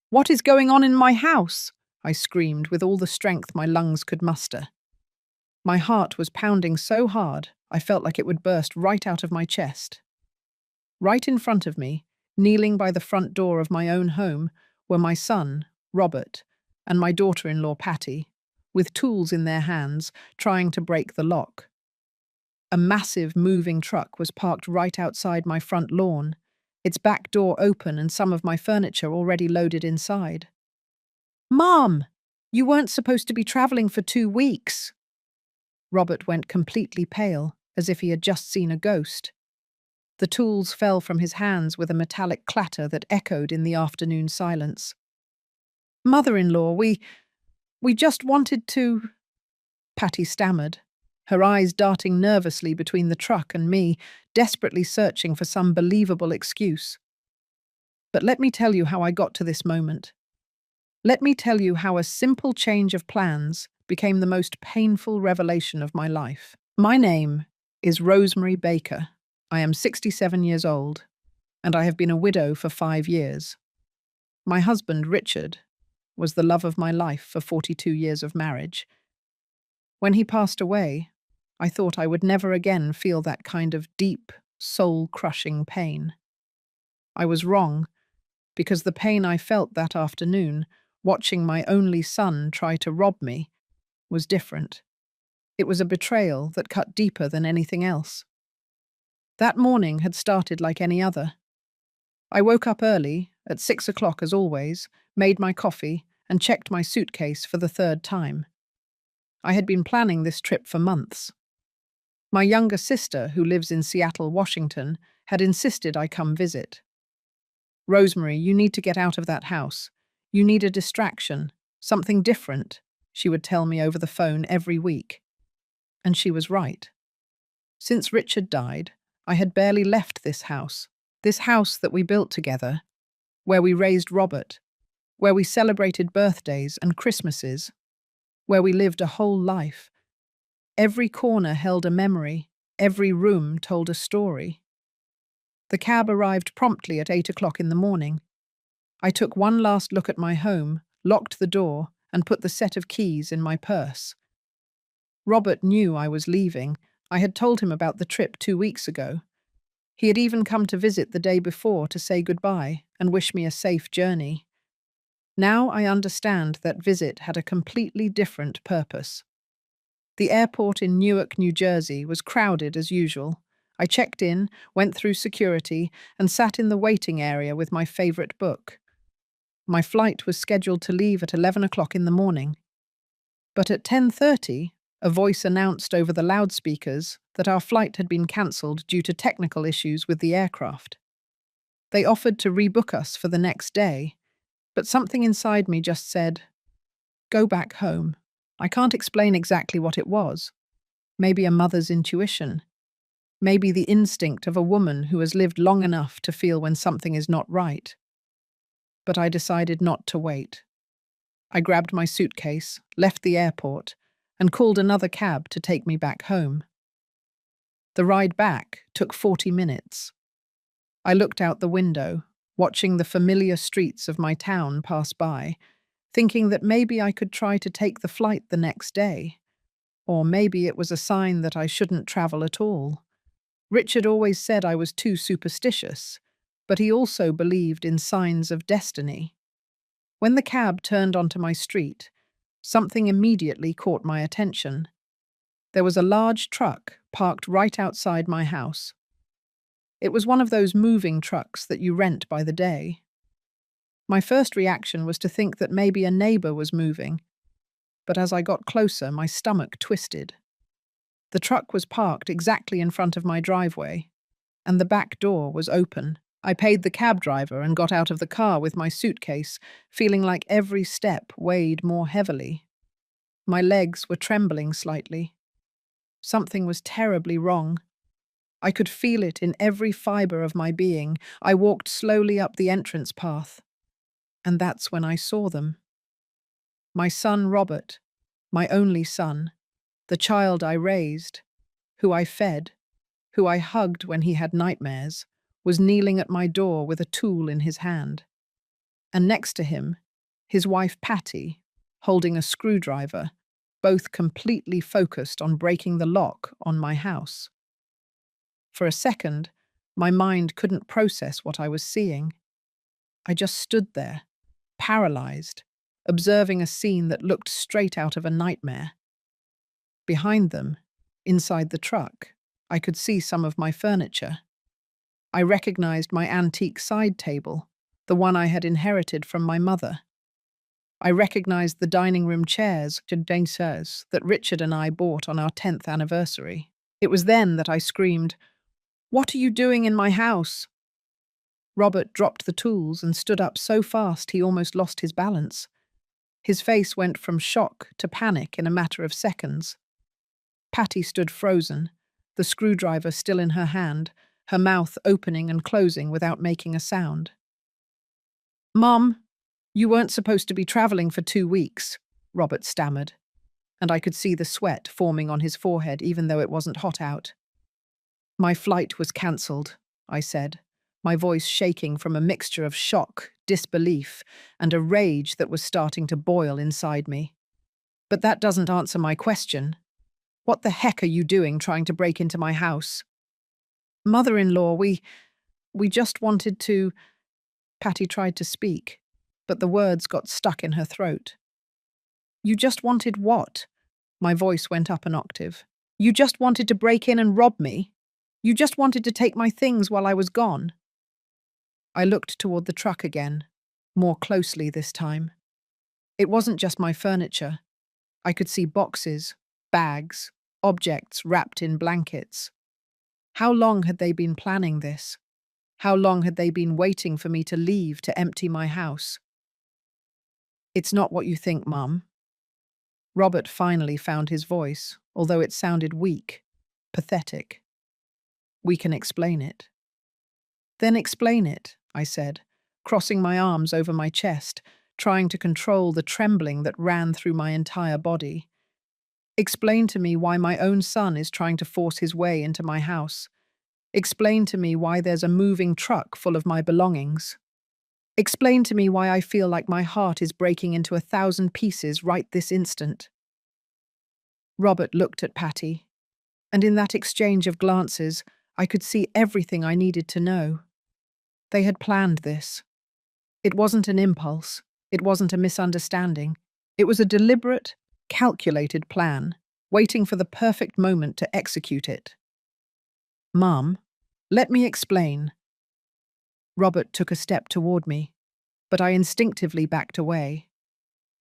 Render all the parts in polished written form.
What is going on in my house? I screamed with all the strength my lungs could muster. My heart was pounding so hard, I felt like it would burst right out of my chest. Right in front of me, kneeling by the front door of my own home, were my son, Robert, and my daughter-in-law, Patty, with tools in their hands, trying to break the lock. A massive moving truck was parked right outside my front lawn, its back door open and some of my furniture already loaded inside. "Mom, you weren't supposed to be traveling for 2 weeks." Robert went completely pale, as if he had just seen a ghost. The tools fell from his hands with a metallic clatter that echoed in the afternoon silence. "Mother-in-law, we just wanted to—" Patty stammered, her eyes darting nervously between the truck and me, desperately searching for some believable excuse. But let me tell you how I got to this moment. Let me tell you how a simple change of plans became the most painful revelation of my life. My name is Rosemary Baker. I am 67 years old, and I have been a widow for 5 years. My husband, Richard, was the love of my life for 42 years of marriage. When he passed away, I thought I would never again feel that kind of deep, soul-crushing pain. I was wrong, because the pain I felt that afternoon, watching my only son try to rob me, was different. It was a betrayal that cut deeper than anything else. That morning had started like any other. I woke up early, at 6 o'clock as always, made my coffee, and checked my suitcase for the third time. I had been planning this trip for months. My younger sister, who lives in Seattle, Washington, had insisted I come visit. "Rosemary, you need to get out of that house. You need a distraction, something different," she would tell me over the phone every week. And she was right. Since Richard died, I had barely left this house that we built together, where we raised Robert, where we celebrated birthdays and Christmases, where we lived a whole life. Every corner held a memory, every room told a story. The cab arrived promptly at 8 o'clock in the morning. I took one last look at my home, locked the door, and put the set of keys in my purse. Robert knew I was leaving. I had told him about the trip 2 weeks ago. He had even come to visit the day before to say goodbye and wish me a safe journey. Now I understand that visit had a completely different purpose. The airport in Newark, New Jersey was crowded as usual. I checked in, went through security, and sat in the waiting area with my favorite book. My flight was scheduled to leave at 11 o'clock in the morning. But at 10:30, a voice announced over the loudspeakers that our flight had been cancelled due to technical issues with the aircraft. They offered to rebook us for the next day, but something inside me just said, "Go back home." I can't explain exactly what it was. Maybe a mother's intuition. Maybe the instinct of a woman who has lived long enough to feel when something is not right. But I decided not to wait. I grabbed my suitcase, left the airport, and called another cab to take me back home. The ride back took 40 minutes. I looked out the window, watching the familiar streets of my town pass by, thinking that maybe I could try to take the flight the next day. Or maybe it was a sign that I shouldn't travel at all. Richard always said I was too superstitious, but he also believed in signs of destiny. When the cab turned onto my street, something immediately caught my attention. There was a large truck parked right outside my house. It was one of those moving trucks that you rent by the day. My first reaction was to think that maybe a neighbor was moving, but as I got closer, my stomach twisted. The truck was parked exactly in front of my driveway, and the back door was open. I paid the cab driver and got out of the car with my suitcase, feeling like every step weighed more heavily. My legs were trembling slightly. Something was terribly wrong. I could feel it in every fiber of my being. I walked slowly up the entrance path, and that's when I saw them. My son Robert, my only son, the child I raised, who I fed, who I hugged when he had nightmares, was kneeling at my door with a tool in his hand. and next to him, his wife Patty, holding a screwdriver, both completely focused on breaking the lock on my house. For a second, my mind couldn't process what I was seeing. I just stood there, paralyzed, observing a scene that looked straight out of a nightmare. Behind them, inside the truck, I could see some of my furniture. I recognized my antique side table, the one I had inherited from my mother. I recognized the dining room chairs that Richard and I bought on our 10th anniversary. It was then that I screamed, "What are you doing in my house?" Robert dropped the tools and stood up so fast he almost lost his balance. His face went from shock to panic in a matter of seconds. Patty stood frozen, the screwdriver still in her hand, her mouth opening and closing without making a sound. "Mom, you weren't supposed to be traveling for 2 weeks," Robert stammered, and I could see the sweat forming on his forehead even though it wasn't hot out. "My flight was cancelled," I said, my voice shaking from a mixture of shock, disbelief, and a rage that was starting to boil inside me. "But that doesn't answer my question. What the heck are you doing trying to break into my house?" "Mother-in-law, we just wanted to—" Patty tried to speak, but the words got stuck in her throat. "You just wanted what?" My voice went up an octave. "You just wanted to break in and rob me? You just wanted to take my things while I was gone?" I looked toward the truck again, more closely this time. It wasn't just my furniture. I could see boxes, bags, objects wrapped in blankets. How long had they been planning this? How long had they been waiting for me to leave to empty my house? "It's not what you think, Mum." Robert finally found his voice, although it sounded weak, pathetic. "We can explain it." "Then explain it," I said, crossing my arms over my chest, trying to control the trembling that ran through my entire body. "Explain to me why my own son is trying to force his way into my house. Explain to me why there's a moving truck full of my belongings. Explain to me why I feel like my heart is breaking into 1,000 pieces right this instant." Robert looked at Patty, and in that exchange of glances, I could see everything I needed to know. They had planned this. It wasn't an impulse. It wasn't a misunderstanding. It was a deliberate, calculated plan, waiting for the perfect moment to execute it. "Mum, let me explain." Robert took a step toward me, but I instinctively backed away.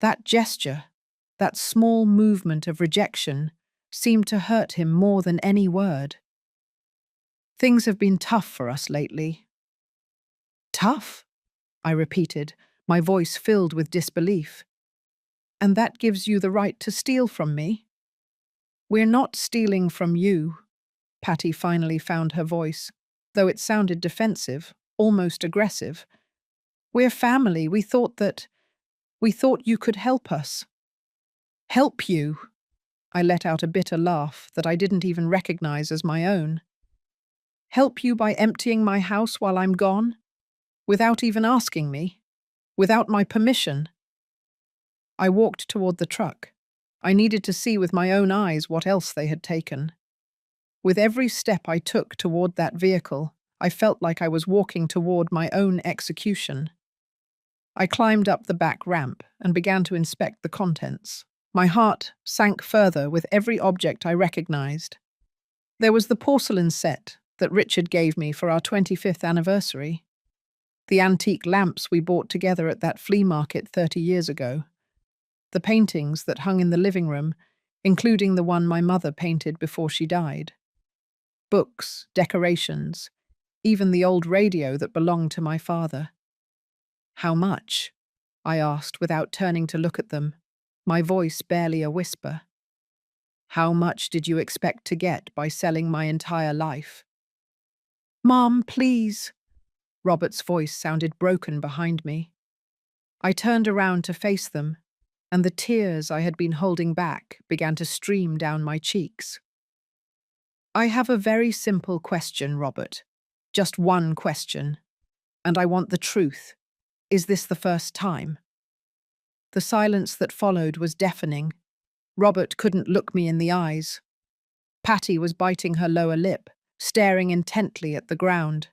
That gesture, that small movement of rejection, seemed to hurt him more than any word. "Things have been tough for us lately." "Tough?" I repeated, my voice filled with disbelief. "And that gives you the right to steal from me?" "We're not stealing from you." Patty finally found her voice, though it sounded defensive, almost aggressive. "We're family. We thought you could help us." "Help you?" I let out a bitter laugh that I didn't even recognize as my own. "Help you by emptying my house while I'm gone? Without even asking me? Without my permission?" I walked toward the truck. I needed to see with my own eyes what else they had taken. With every step I took toward that vehicle, I felt like I was walking toward my own execution. I climbed up the back ramp and began to inspect the contents. My heart sank further with every object I recognized. There was the porcelain set that Richard gave me for our 25th anniversary. The antique lamps we bought together at that flea market 30 years ago. The paintings that hung in the living room, including the one my mother painted before she died. Books, decorations, even the old radio that belonged to my father. "How much?" I asked without turning to look at them, my voice barely a whisper. "How much did you expect to get by selling my entire life?" "Mom, please." Robert's voice sounded broken behind me. I turned around to face them, and the tears I had been holding back began to stream down my cheeks. "I have a very simple question, Robert. Just one question. And I want the truth. Is this the first time? The silence that followed was deafening. Robert couldn't look me in the eyes. Patty was biting her lower lip, staring intently at the ground.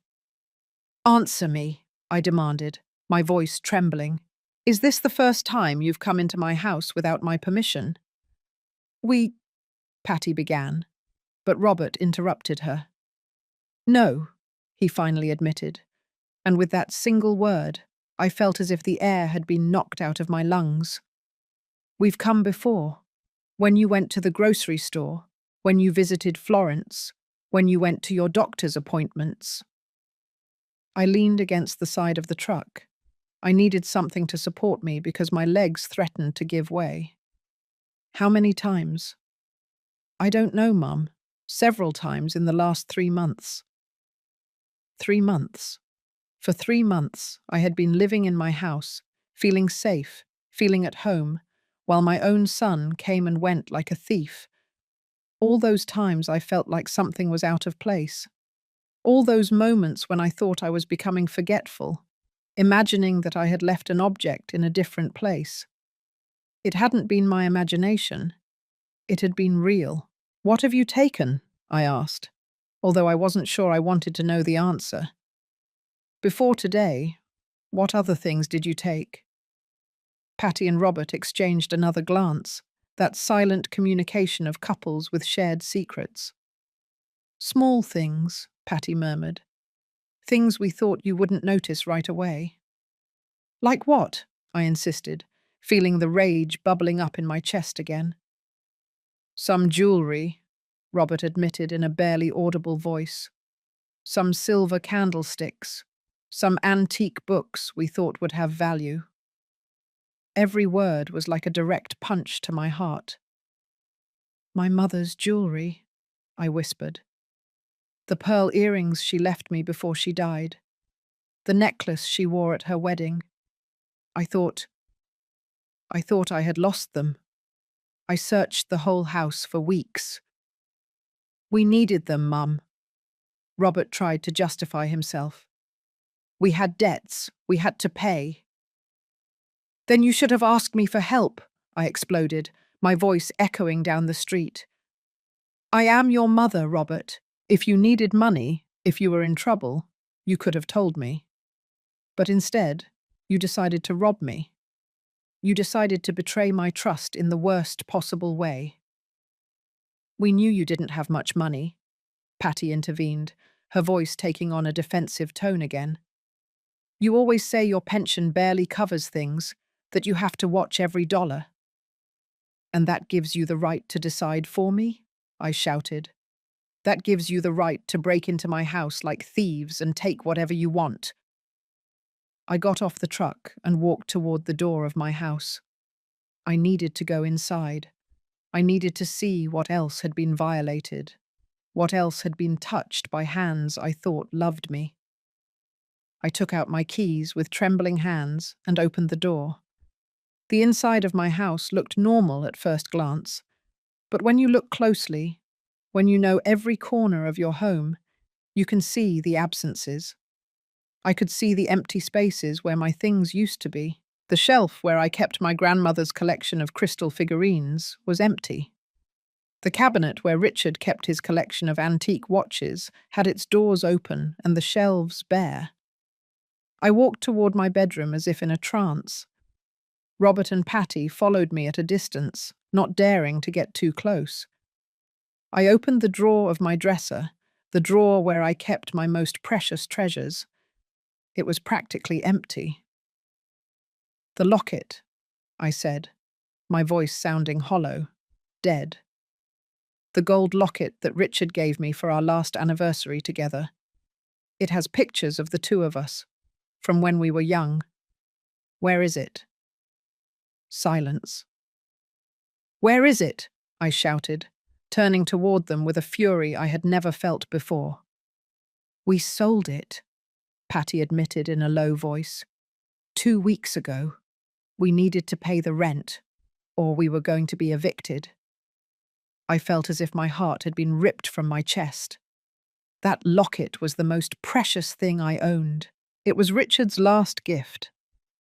Answer me, I demanded, my voice trembling. Is this the first time you've come into my house without my permission? We, Patty began, but Robert interrupted her. No, he finally admitted, and with that single word, I felt as if the air had been knocked out of my lungs. We've come before. When you went to the grocery store, when you visited Florence, when you went to your doctor's appointments. I leaned against the side of the truck. I needed something to support me because my legs threatened to give way. How many times? I don't know, Mum. Several times in the last 3 months. 3 months. For 3 months, I had been living in my house, feeling safe, feeling at home, while my own son came and went like a thief. All those times I felt like something was out of place. All those moments when I thought I was becoming forgetful, imagining that I had left an object in a different place. It hadn't been my imagination. It had been real. What have you taken? I asked, although I wasn't sure I wanted to know the answer. Before today, what other things did you take? Patty and Robert exchanged another glance, that silent communication of couples with shared secrets. Small things, Patty murmured. Things we thought you wouldn't notice right away. Like what? I insisted, feeling the rage bubbling up in my chest again. Some jewelry, Robert admitted in a barely audible voice. Some silver candlesticks. Some antique books we thought would have value. Every word was like a direct punch to my heart. My mother's jewelry, I whispered. The pearl earrings she left me before she died. The necklace she wore at her wedding. I thought I had lost them. I searched the whole house for weeks. We needed them, Mum. Robert tried to justify himself. We had debts. We had to pay. Then you should have asked me for help, I exploded, my voice echoing down the street. I am your mother, Robert. If you needed money, if you were in trouble, you could have told me. But instead, you decided to rob me. You decided to betray my trust in the worst possible way. We knew you didn't have much money, Patty intervened, her voice taking on a defensive tone again. You always say your pension barely covers things, that you have to watch every dollar. And that gives you the right to decide for me? I shouted. That gives you the right to break into my house like thieves and take whatever you want. I got off the truck and walked toward the door of my house. I needed to go inside. I needed to see what else had been violated, what else had been touched by hands I thought loved me. I took out my keys with trembling hands and opened the door. The inside of my house looked normal at first glance, but when you look closely, when you know every corner of your home, you can see the absences. I could see the empty spaces where my things used to be. The shelf where I kept my grandmother's collection of crystal figurines was empty. The cabinet where Richard kept his collection of antique watches had its doors open and the shelves bare. I walked toward my bedroom as if in a trance. Robert and Patty followed me at a distance, not daring to get too close. I opened the drawer of my dresser, the drawer where I kept my most precious treasures. It was practically empty. The locket, I said, my voice sounding hollow, dead. The gold locket that Richard gave me for our last anniversary together. It has pictures of the two of us, from when we were young. Where is it? Silence. Where is it? I shouted, turning toward them with a fury I had never felt before. We sold it, Patty admitted in a low voice. 2 weeks ago. We needed to pay the rent, or we were going to be evicted. I felt as if my heart had been ripped from my chest. That locket was the most precious thing I owned. It was Richard's last gift,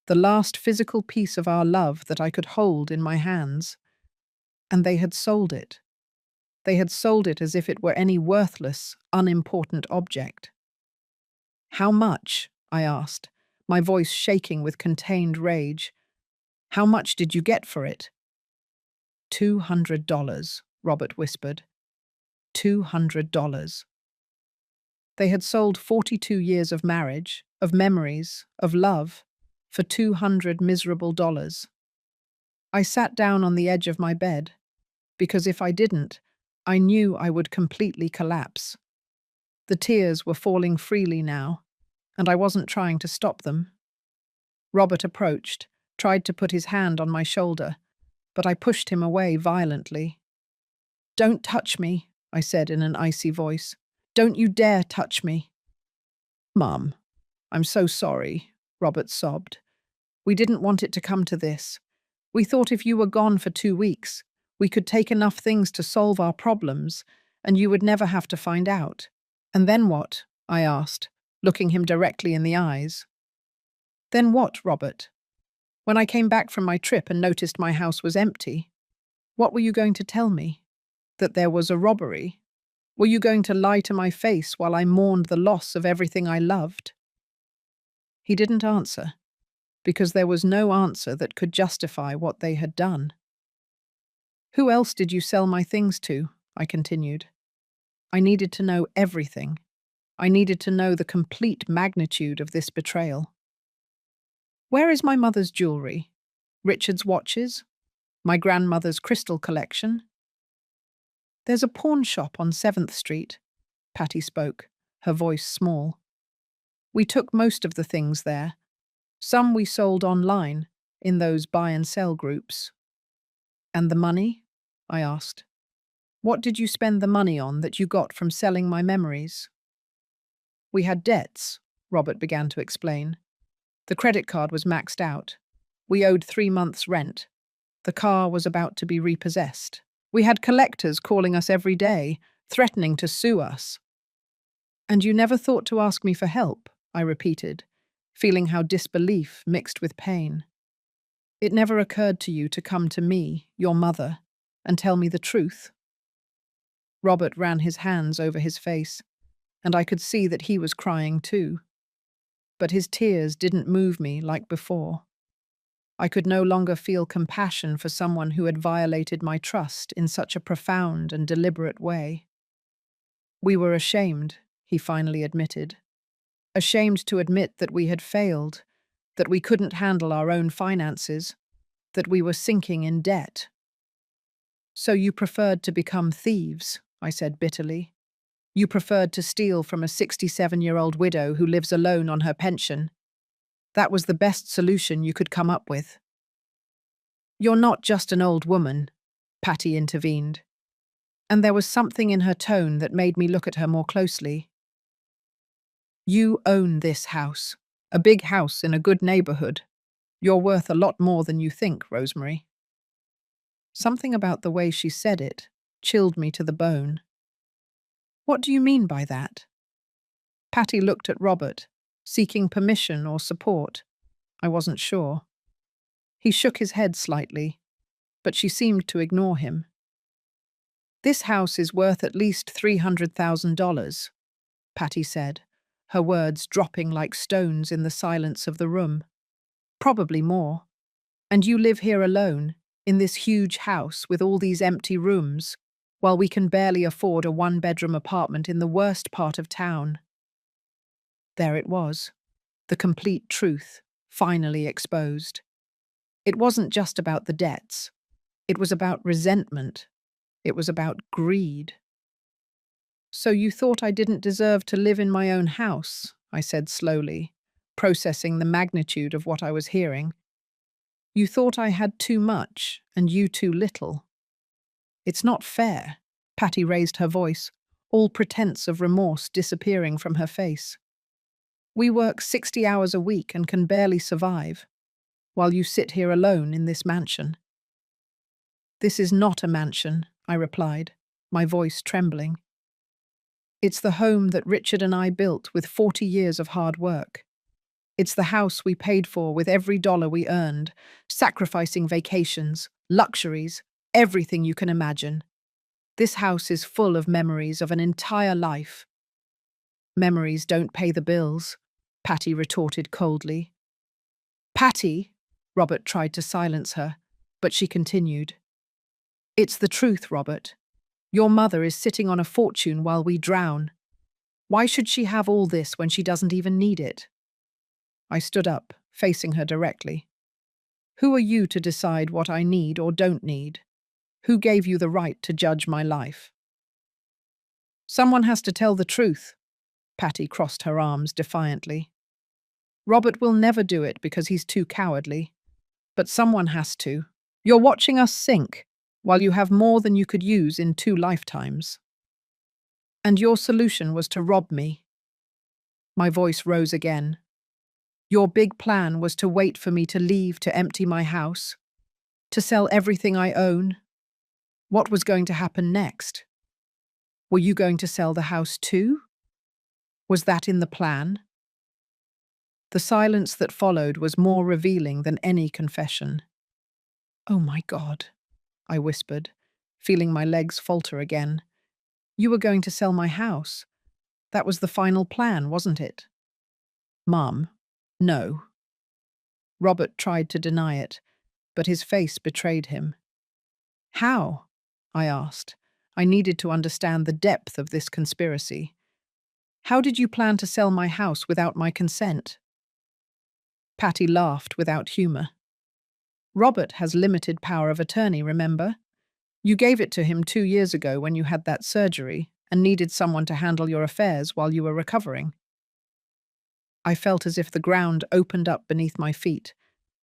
the last physical piece of our love that I could hold in my hands. And they had sold it. They had sold it as if it were any worthless, unimportant object. "How much?" I asked, my voice shaking with contained rage. "How much did you get for it?" $200, Robert whispered. $200. They had sold 42 years of marriage, of memories, of love, for $200 miserable dollars. I sat down on the edge of my bed, because if I didn't, I knew I would completely collapse. The tears were falling freely now, and I wasn't trying to stop them. Robert approached, tried to put his hand on my shoulder, but I pushed him away violently. "Don't touch me," I said in an icy voice. "Don't you dare touch me." "Mum, I'm so sorry," Robert sobbed. "We didn't want it to come to this. We thought if you were gone for 2 weeks, we could take enough things to solve our problems, and you would never have to find out." "And then what?" I asked, looking him directly in the eyes. "Then what, Robert? When I came back from my trip and noticed my house was empty, what were you going to tell me? That there was a robbery? Were you going to lie to my face while I mourned the loss of everything I loved?" He didn't answer, because there was no answer that could justify what they had done. "Who else did you sell my things to?" I continued. I needed to know everything. I needed to know the complete magnitude of this betrayal. "Where is my mother's jewelry? Richard's watches? My grandmother's crystal collection?" "There's a pawn shop on 7th Street, Patty spoke, her voice small. "We took most of the things there. Some we sold online, in those buy and sell groups." "And the money?" I asked. "What did you spend the money on that you got from selling my memories?" "We had debts," Robert began to explain. "The credit card was maxed out. We owed 3 months' rent. The car was about to be repossessed. We had collectors calling us every day, threatening to sue us." "And you never thought to ask me for help?" I repeated, feeling how disbelief mixed with pain. "It never occurred to you to come to me, your mother, and tell me the truth?" Robert ran his hands over his face, and I could see that he was crying too. But his tears didn't move me like before. I could no longer feel compassion for someone who had violated my trust in such a profound and deliberate way. "We were ashamed," he finally admitted. "Ashamed to admit that we had failed, that we couldn't handle our own finances, that we were sinking in debt." "So you preferred to become thieves," I said bitterly. "You preferred to steal from a 67-year-old widow who lives alone on her pension. That was the best solution you could come up with." "You're not just an old woman," Patty intervened, and there was something in her tone that made me look at her more closely. "You own this house, a big house in a good neighborhood. You're worth a lot more than you think, Rosemary." Something about the way she said it chilled me to the bone. "What do you mean by that?" Patty looked at Robert, seeking permission or support. I wasn't sure. He shook his head slightly, but she seemed to ignore him. "This house is worth at least $300,000, Patty said, her words dropping like stones in the silence of the room. "Probably more. And you live here alone, in this huge house with all these empty rooms, while we can barely afford a one-bedroom apartment in the worst part of town." There it was, the complete truth, finally exposed. It wasn't just about the debts. It was about resentment. It was about greed. "So you thought I didn't deserve to live in my own house," I said slowly, processing the magnitude of what I was hearing. "You thought I had too much and you too little. It's not fair." Patty raised her voice, all pretense of remorse disappearing from her face. "We work 60 hours a week and can barely survive, while you sit here alone in this mansion." "This is not a mansion," I replied, my voice trembling. "It's the home that Richard and I built with 40 years of hard work. It's the house we paid for with every dollar we earned, sacrificing vacations, luxuries, everything you can imagine. This house is full of memories of an entire life. Memories don't pay the bills, Patty retorted coldly. Patty, Robert tried to silence her, but she continued. It's the truth, Robert. Your mother is sitting on a fortune while we drown. Why should she have all this when she doesn't even need it? I stood up, facing her directly. Who are you to decide what I need or don't need? Who gave you the right to judge my life? Someone has to tell the truth. Patty crossed her arms defiantly. Robert will never do it because he's too cowardly. But someone has to. You're watching us sink, while you have more than you could use in 2 lifetimes. And your solution was to rob me. My voice rose again. Your big plan was to wait for me to leave to empty my house, to sell everything I own. What was going to happen next? Were you going to sell the house too? Was that in the plan? The silence that followed was more revealing than any confession. Oh my God, I whispered, feeling my legs falter again. You were going to sell my house. That was the final plan, wasn't it? Mum, no. Robert tried to deny it, but his face betrayed him. How? I asked. I needed to understand the depth of this conspiracy. How did you plan to sell my house without my consent? Patty laughed without humour. Robert has limited power of attorney, remember? You gave it to him 2 years ago when you had that surgery and needed someone to handle your affairs while you were recovering. I felt as if the ground opened up beneath my feet.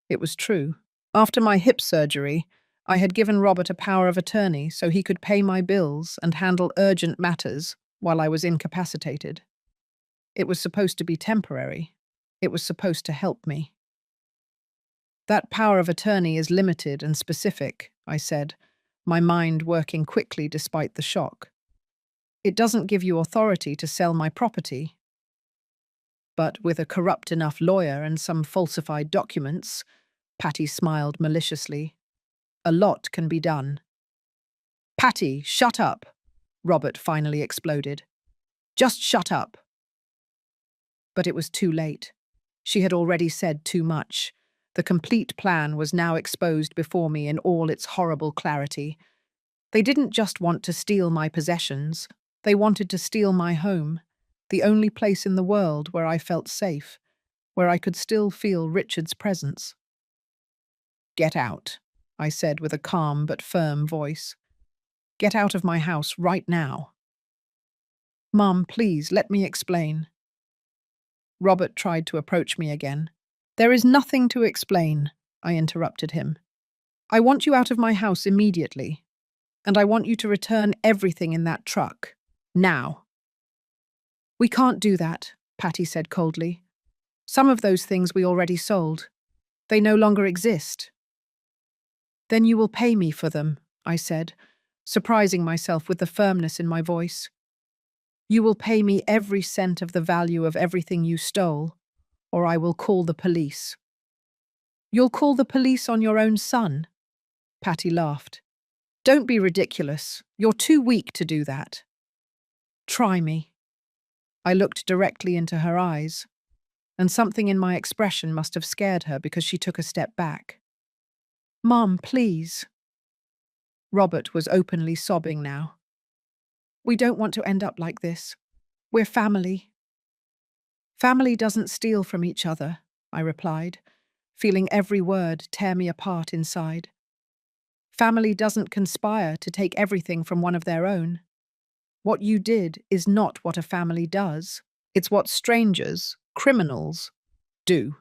It was true. After my hip surgery, I had given Robert a power of attorney so he could pay my bills and handle urgent matters while I was incapacitated. It was supposed to be temporary. It was supposed to help me. That power of attorney is limited and specific, I said, my mind working quickly despite the shock. It doesn't give you authority to sell my property. But with a corrupt enough lawyer and some falsified documents, Patty smiled maliciously, a lot can be done. Patty, shut up, Robert finally exploded. Just shut up. But it was too late. She had already said too much. The complete plan was now exposed before me in all its horrible clarity. They didn't just want to steal my possessions. They wanted to steal my home, the only place in the world where I felt safe, where I could still feel Richard's presence. Get out, I said with a calm but firm voice. Get out of my house right now. Mum, please, let me explain. Robert tried to approach me again. There is nothing to explain, I interrupted him. I want you out of my house immediately, and I want you to return everything in that truck, now. We can't do that, Patty said coldly. Some of those things we already sold. They no longer exist. Then you will pay me for them, I said, surprising myself with the firmness in my voice. You will pay me every cent of the value of everything you stole, or I will call the police. You'll call the police on your own son? Patty laughed. Don't be ridiculous. You're too weak to do that. Try me. I looked directly into her eyes, and something in my expression must have scared her because she took a step back. Mum, please. Robert was openly sobbing now. We don't want to end up like this. We're family. Family doesn't steal from each other, I replied, feeling every word tear me apart inside. Family doesn't conspire to take everything from one of their own. What you did is not what a family does. It's what strangers, criminals, do.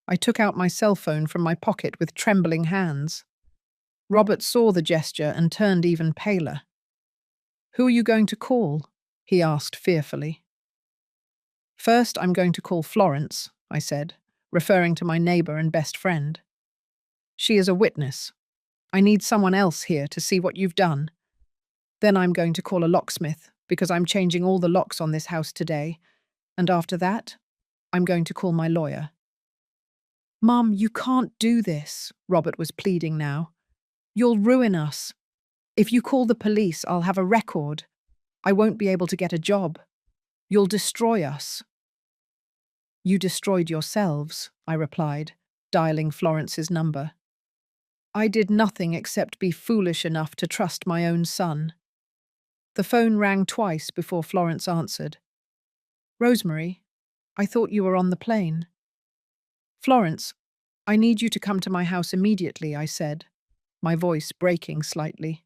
I took out my cell phone from my pocket with trembling hands. Robert saw the gesture and turned even paler. Who are you going to call? He asked fearfully. First, I'm going to call Florence, I said, referring to my neighbour and best friend. She is a witness. I need someone else here to see what you've done. Then I'm going to call a locksmith, because I'm changing all the locks on this house today. And after that, I'm going to call my lawyer. Mum, you can't do this, Robert was pleading now. You'll ruin us. If you call the police, I'll have a record. I won't be able to get a job. You'll destroy us. You destroyed yourselves, I replied, dialing Florence's number. I did nothing except be foolish enough to trust my own son. The phone rang twice before Florence answered. Rosemary, I thought you were on the plane. Florence, I need you to come to my house immediately, I said, my voice breaking slightly.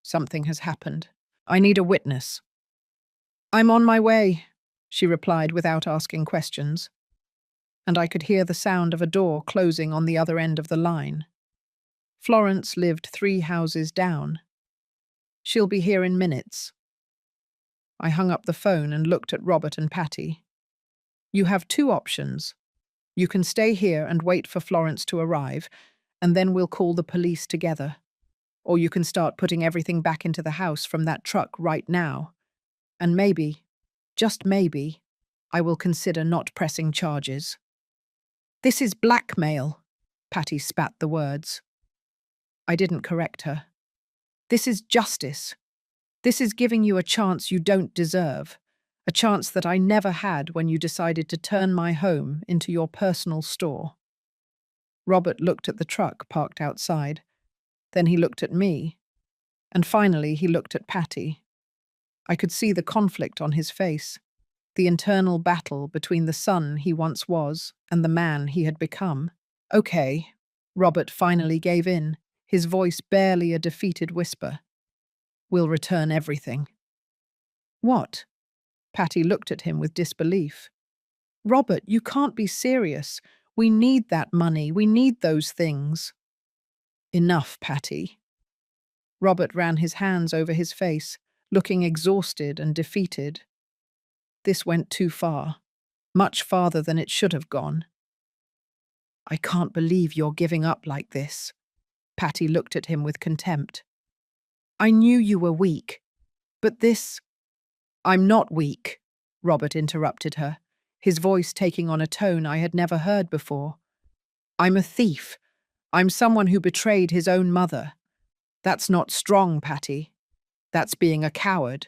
Something has happened. I need a witness. I'm on my way, she replied without asking questions, and I could hear the sound of a door closing on the other end of the line. Florence lived 3 houses down. She'll be here in minutes. I hung up the phone and looked at Robert and Patty. You have 2 options. You can stay here and wait for Florence to arrive, and then we'll call the police together. Or you can start putting everything back into the house from that truck right now. And maybe, just maybe, I will consider not pressing charges. This is blackmail, Patty spat the words. I didn't correct her. This is justice. This is giving you a chance you don't deserve, a chance that I never had when you decided to turn my home into your personal store. Robert looked at the truck parked outside. Then he looked at me. And finally he looked at Patty. I could see the conflict on his face, the internal battle between the son he once was and the man he had become. Okay, Robert finally gave in, his voice barely a defeated whisper. We'll return everything. What? Patty looked at him with disbelief. Robert, you can't be serious. We need that money. We need those things. Enough, Patty. Robert ran his hands over his face, looking exhausted and defeated. This went too far, much farther than it should have gone. I can't believe you're giving up like this. Patty looked at him with contempt. I knew you were weak, but this… I'm not weak, Robert interrupted her, his voice taking on a tone I had never heard before. I'm a thief. I'm someone who betrayed his own mother. That's not strong, Patty. That's being a coward.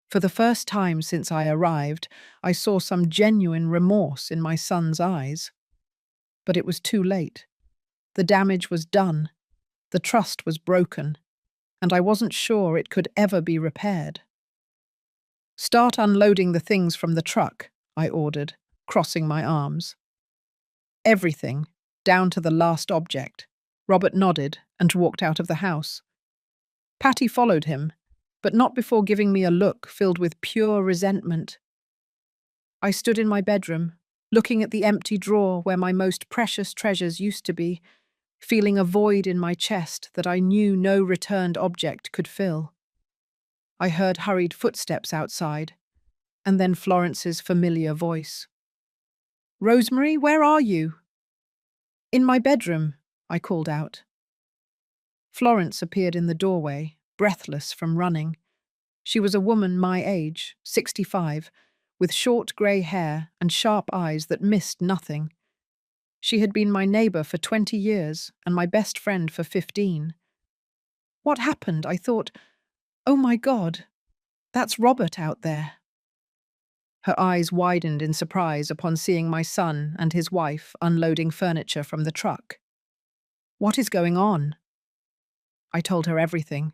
For the first time since I arrived, I saw some genuine remorse in my son's eyes. But it was too late. The damage was done. The trust was broken. And I wasn't sure it could ever be repaired. Start unloading the things from the truck, I ordered, crossing my arms. Everything, down to the last object. Robert nodded and walked out of the house. Patty followed him, but not before giving me a look filled with pure resentment. I stood in my bedroom, looking at the empty drawer where my most precious treasures used to be, feeling a void in my chest that I knew no returned object could fill. I heard hurried footsteps outside, and then Florence's familiar voice. Rosemary, where are you? In my bedroom, I called out. Florence appeared in the doorway, breathless from running. She was a woman my age, 65, with short grey hair and sharp eyes that missed nothing. She had been my neighbour for 20 years and my best friend for 15. What happened? I thought, oh my God, that's Robert out there. Her eyes widened in surprise upon seeing my son and his wife unloading furniture from the truck. What is going on? I told her everything.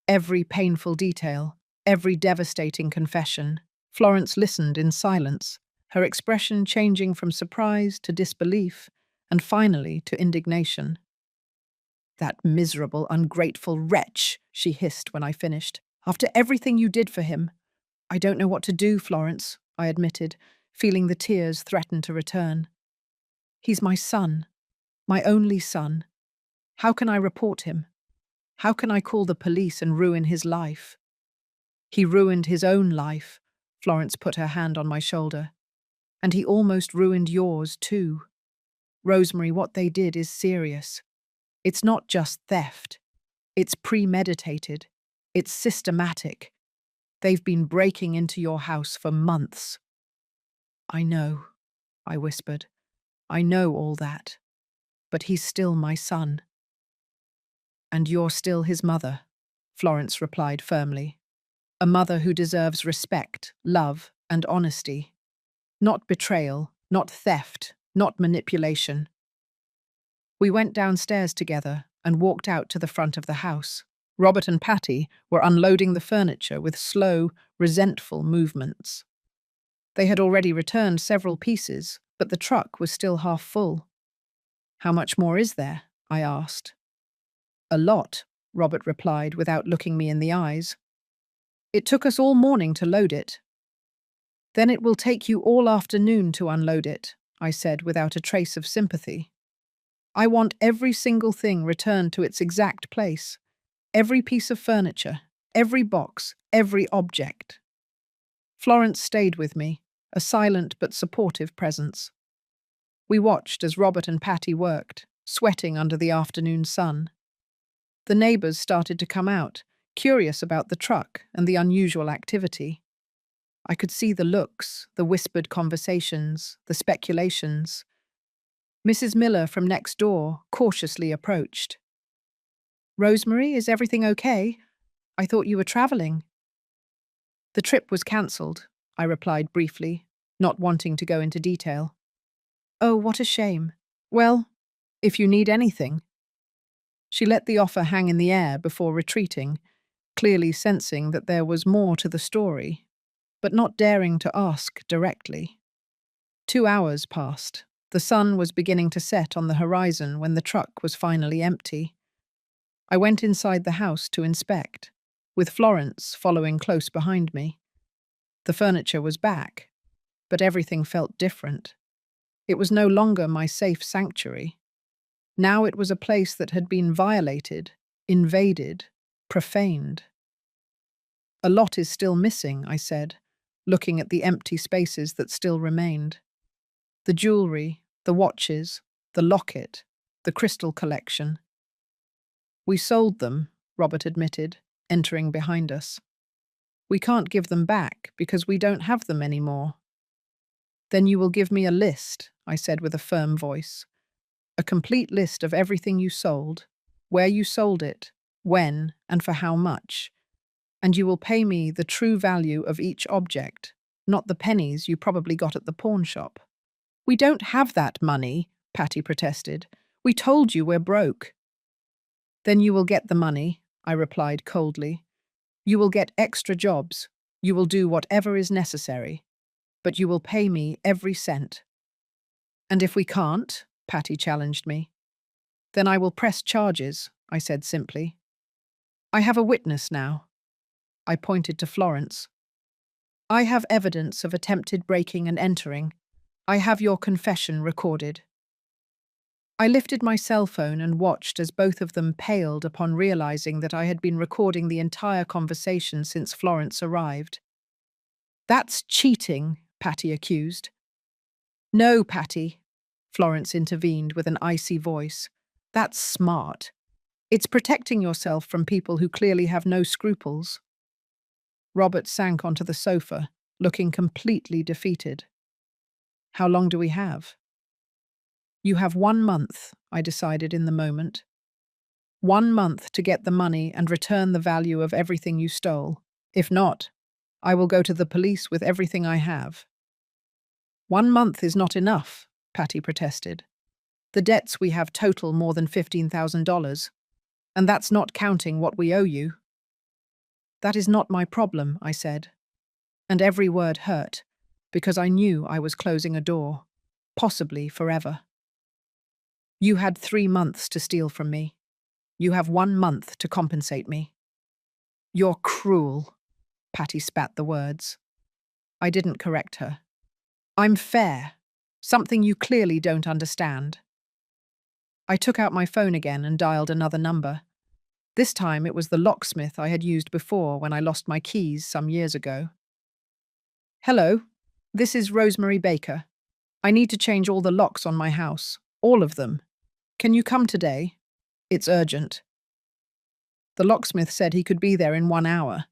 Every painful detail, every devastating confession. Florence listened in silence, her expression changing from surprise to disbelief, and finally to indignation. That miserable, ungrateful wretch, she hissed when I finished. After everything you did for him. I don't know what to do, Florence, I admitted, feeling the tears threaten to return. He's my son, my only son. How can I report him? How can I call the police and ruin his life? He ruined his own life, Florence put her hand on my shoulder. And he almost ruined yours, too. Rosemary, what they did is serious. It's not just theft. It's premeditated. It's systematic. They've been breaking into your house for months. I know, I whispered. I know all that. But he's still my son. And you're still his mother, Florence replied firmly. A mother who deserves respect, love, and honesty. Not betrayal, not theft, not manipulation. We went downstairs together and walked out to the front of the house. Robert and Patty were unloading the furniture with slow, resentful movements. They had already returned several pieces, but the truck was still half full. "How much more is there?" I asked. "A lot," Robert replied without looking me in the eyes. "It took us all morning to load it." "Then it will take you all afternoon to unload it," I said without a trace of sympathy. "I want every single thing returned to its exact place. Every piece of furniture, every box, every object." Florence stayed with me, a silent but supportive presence. We watched as Robert and Patty worked, sweating under the afternoon sun. The neighbours started to come out, curious about the truck and the unusual activity. I could see the looks, the whispered conversations, the speculations. Mrs. Miller from next door cautiously approached. "Rosemary, is everything okay? I thought you were travelling." "The trip was cancelled," I replied briefly, not wanting to go into detail. "Oh, what a shame. Well, if you need anything." She let the offer hang in the air before retreating, clearly sensing that there was more to the story, but not daring to ask directly. 2 hours passed. The sun was beginning to set on the horizon when the truck was finally empty. I went inside the house to inspect, with Florence following close behind me. The furniture was back, but everything felt different. It was no longer my safe sanctuary. Now it was a place that had been violated, invaded, profaned. "A lot is still missing," I said, looking at the empty spaces that still remained. The jewellery, the watches, the locket, the crystal collection. "We sold them," Robert admitted, entering behind us. "We can't give them back because we don't have them anymore." "Then you will give me a list," I said with a firm voice. "A complete list of everything you sold, where you sold it, when, and for how much. And you will pay me the true value of each object, not the pennies you probably got at the pawn shop." "We don't have that money," Patty protested. "We told you we're broke." "Then you will get the money," I replied coldly. "You will get extra jobs. You will do whatever is necessary. But you will pay me every cent." "And if we can't?" Patty challenged me. "Then I will press charges," I said simply. "I have a witness now." I pointed to Florence. "I have evidence of attempted breaking and entering. I have your confession recorded." I lifted my cell phone and watched as both of them paled upon realizing that I had been recording the entire conversation since Florence arrived. "That's cheating," Patty accused. "No, Patty," Florence intervened with an icy voice. "That's smart. It's protecting yourself from people who clearly have no scruples." Robert sank onto the sofa, looking completely defeated. "How long do we have?" "You have 1 month," I decided in the moment. 1 month to get the money and return the value of everything you stole. If not, I will go to the police with everything I have." "1 month is not enough," Patty protested. "The debts we have total more than $15,000, and that's not counting what we owe you." "That is not my problem," I said, and every word hurt, because I knew I was closing a door, possibly forever. "You had 3 months to steal from me. You have 1 month to compensate me." "You're cruel," Patty spat the words. I didn't correct her. "I'm fair, something you clearly don't understand." I took out my phone again and dialed another number. This time it was the locksmith I had used before when I lost my keys some years ago. "Hello, this is Rosemary Baker. I need to change all the locks on my house, all of them. Can you come today? It's urgent." The locksmith said he could be there in 1 hour.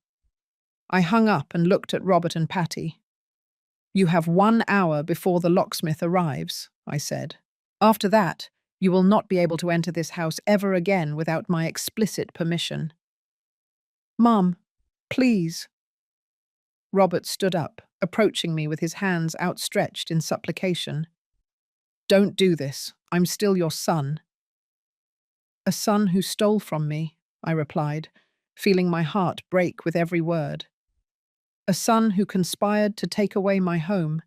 I hung up and looked at Robert and Patty. You have 1 hour before the locksmith arrives, I said. After that, you will not be able to enter this house ever again without my explicit permission. Mum, please. Robert stood up, approaching me with his hands outstretched in supplication. Don't do this. I'm still your son. A son who stole from me, I replied, feeling my heart break with every word. A son who conspired to take away my home.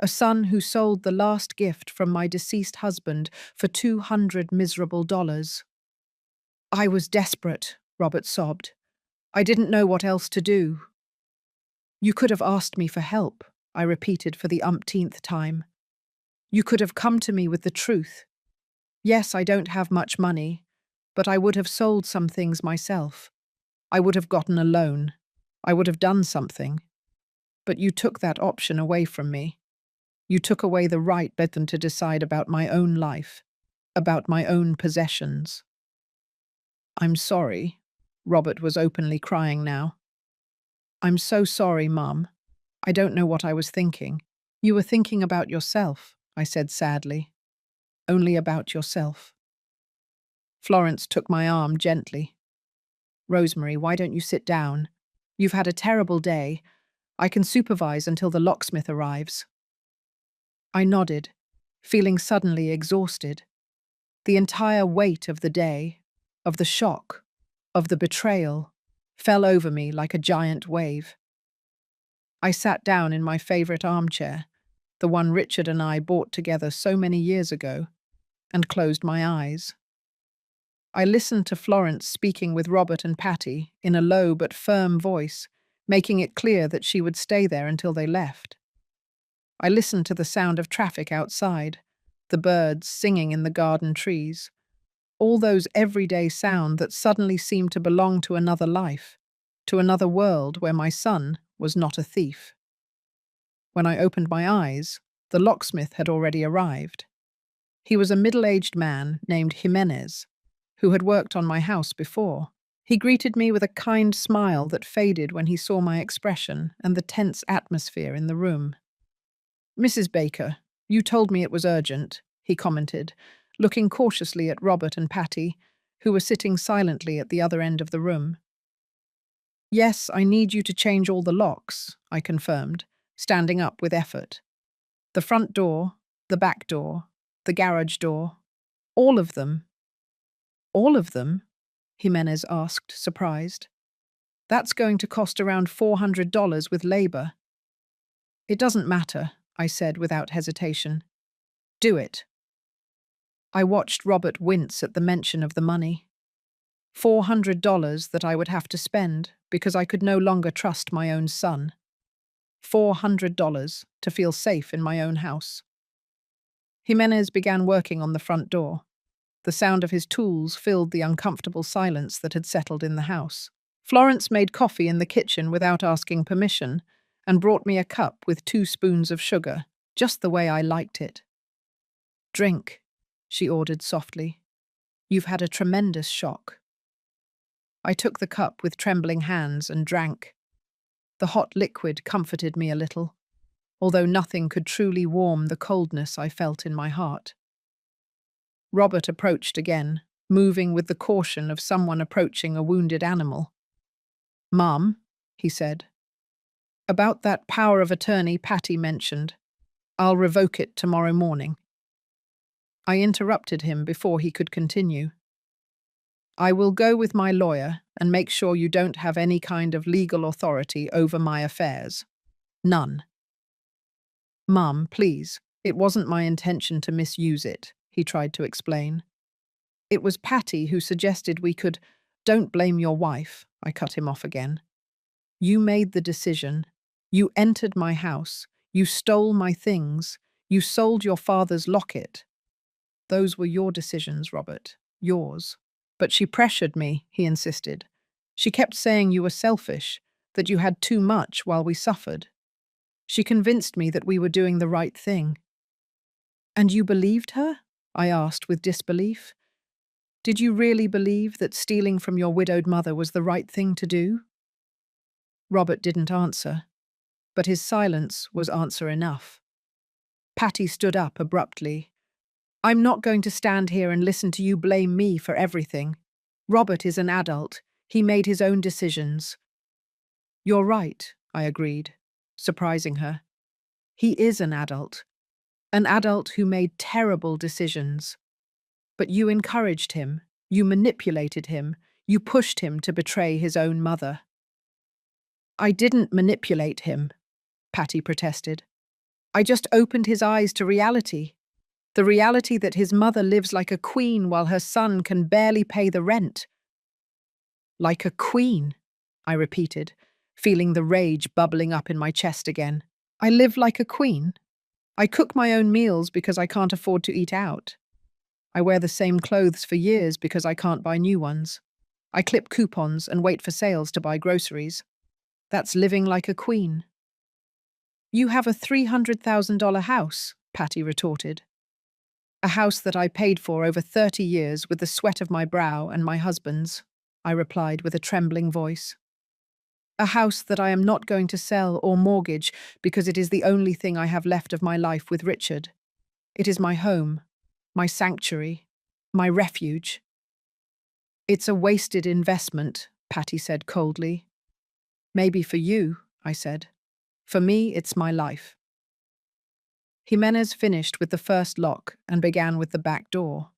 A son who sold the last gift from my deceased husband for $200 miserable. I was desperate, Robert sobbed. I didn't know what else to do. You could have asked me for help, I repeated for the umpteenth time. You could have come to me with the truth. Yes, I don't have much money, but I would have sold some things myself. I would have gotten a loan. I would have done something. But you took that option away from me. You took away the right then to decide about my own life, about my own possessions. I'm sorry. Robert was openly crying now. I'm so sorry, Mum. I don't know what I was thinking. You were thinking about yourself, I said sadly. Only about yourself. Florence took my arm gently. Rosemary, why don't you sit down? You've had a terrible day. I can supervise until the locksmith arrives. I nodded, feeling suddenly exhausted. The entire weight of the day, of the shock, of the betrayal, fell over me like a giant wave. I sat down in my favorite armchair, the one Richard and I bought together so many years ago, and closed my eyes. I listened to Florence speaking with Robert and Patty in a low but firm voice, making it clear that she would stay there until they left. I listened to the sound of traffic outside, the birds singing in the garden trees, all those everyday sounds that suddenly seemed to belong to another life, to another world where my son was not a thief. When I opened my eyes, the locksmith had already arrived. He was a middle-aged man named Jimenez, who had worked on my house before. He greeted me with a kind smile that faded when he saw my expression and the tense atmosphere in the room. Mrs. Baker, you told me it was urgent, he commented, looking cautiously at Robert and Patty, who were sitting silently at the other end of the room. Yes, I need you to change all the locks, I confirmed, standing up with effort. The front door, the back door, the garage door, all of them. All of them? Jimenez asked, surprised. That's going to cost around $400 with labor. It doesn't matter, I said without hesitation. Do it. I watched Robert wince at the mention of the money. $400 that I would have to spend because I could no longer trust my own son. $400 to feel safe in my own house. Jimenez began working on the front door. The sound of his tools filled the uncomfortable silence that had settled in the house. Florence made coffee in the kitchen without asking permission and brought me a cup with 2 spoons of sugar, just the way I liked it. Drink, she ordered softly. You've had a tremendous shock. I took the cup with trembling hands and drank. The hot liquid comforted me a little, although nothing could truly warm the coldness I felt in my heart. Robert approached again, moving with the caution of someone approaching a wounded animal. Mum, he said. About that power of attorney Patty mentioned. I'll revoke it tomorrow morning. I interrupted him before he could continue. I will go with my lawyer and make sure you don't have any kind of legal authority over my affairs. None. Mum, please, it wasn't my intention to misuse it, he tried to explain. It was Patty who suggested we could. Don't blame your wife, I cut him off again. You made the decision. You entered my house. You stole my things. You sold your father's locket. Those were your decisions, Robert. Yours. But she pressured me, he insisted. She kept saying you were selfish, that you had too much while we suffered. She convinced me that we were doing the right thing. And you believed her? I asked with disbelief. Did you really believe that stealing from your widowed mother was the right thing to do? Robert didn't answer. but his silence was answer enough. Patty stood up abruptly. I'm not going to stand here and listen to you blame me for everything. Robert is an adult. He made his own decisions. You're right, I agreed, surprising her. He is an adult who made terrible decisions. But you encouraged him, you manipulated him, you pushed him to betray his own mother. I didn't manipulate him, Patty protested. I just opened his eyes to reality. The reality that his mother lives like a queen while her son can barely pay the rent. Like a queen, I repeated, feeling the rage bubbling up in my chest again. I live like a queen. I cook my own meals because I can't afford to eat out. I wear the same clothes for years because I can't buy new ones. I clip coupons and wait for sales to buy groceries. That's living like a queen. You have a $300,000 house, Patty retorted. A house that I paid for over 30 years with the sweat of my brow and my husband's, I replied with a trembling voice. A house that I am not going to sell or mortgage because it is the only thing I have left of my life with Richard. It is my home, my sanctuary, my refuge. It's a wasted investment, Patty said coldly. Maybe for you, I said. For me, it's my life. Jimenez finished with the first lock and began with the back door.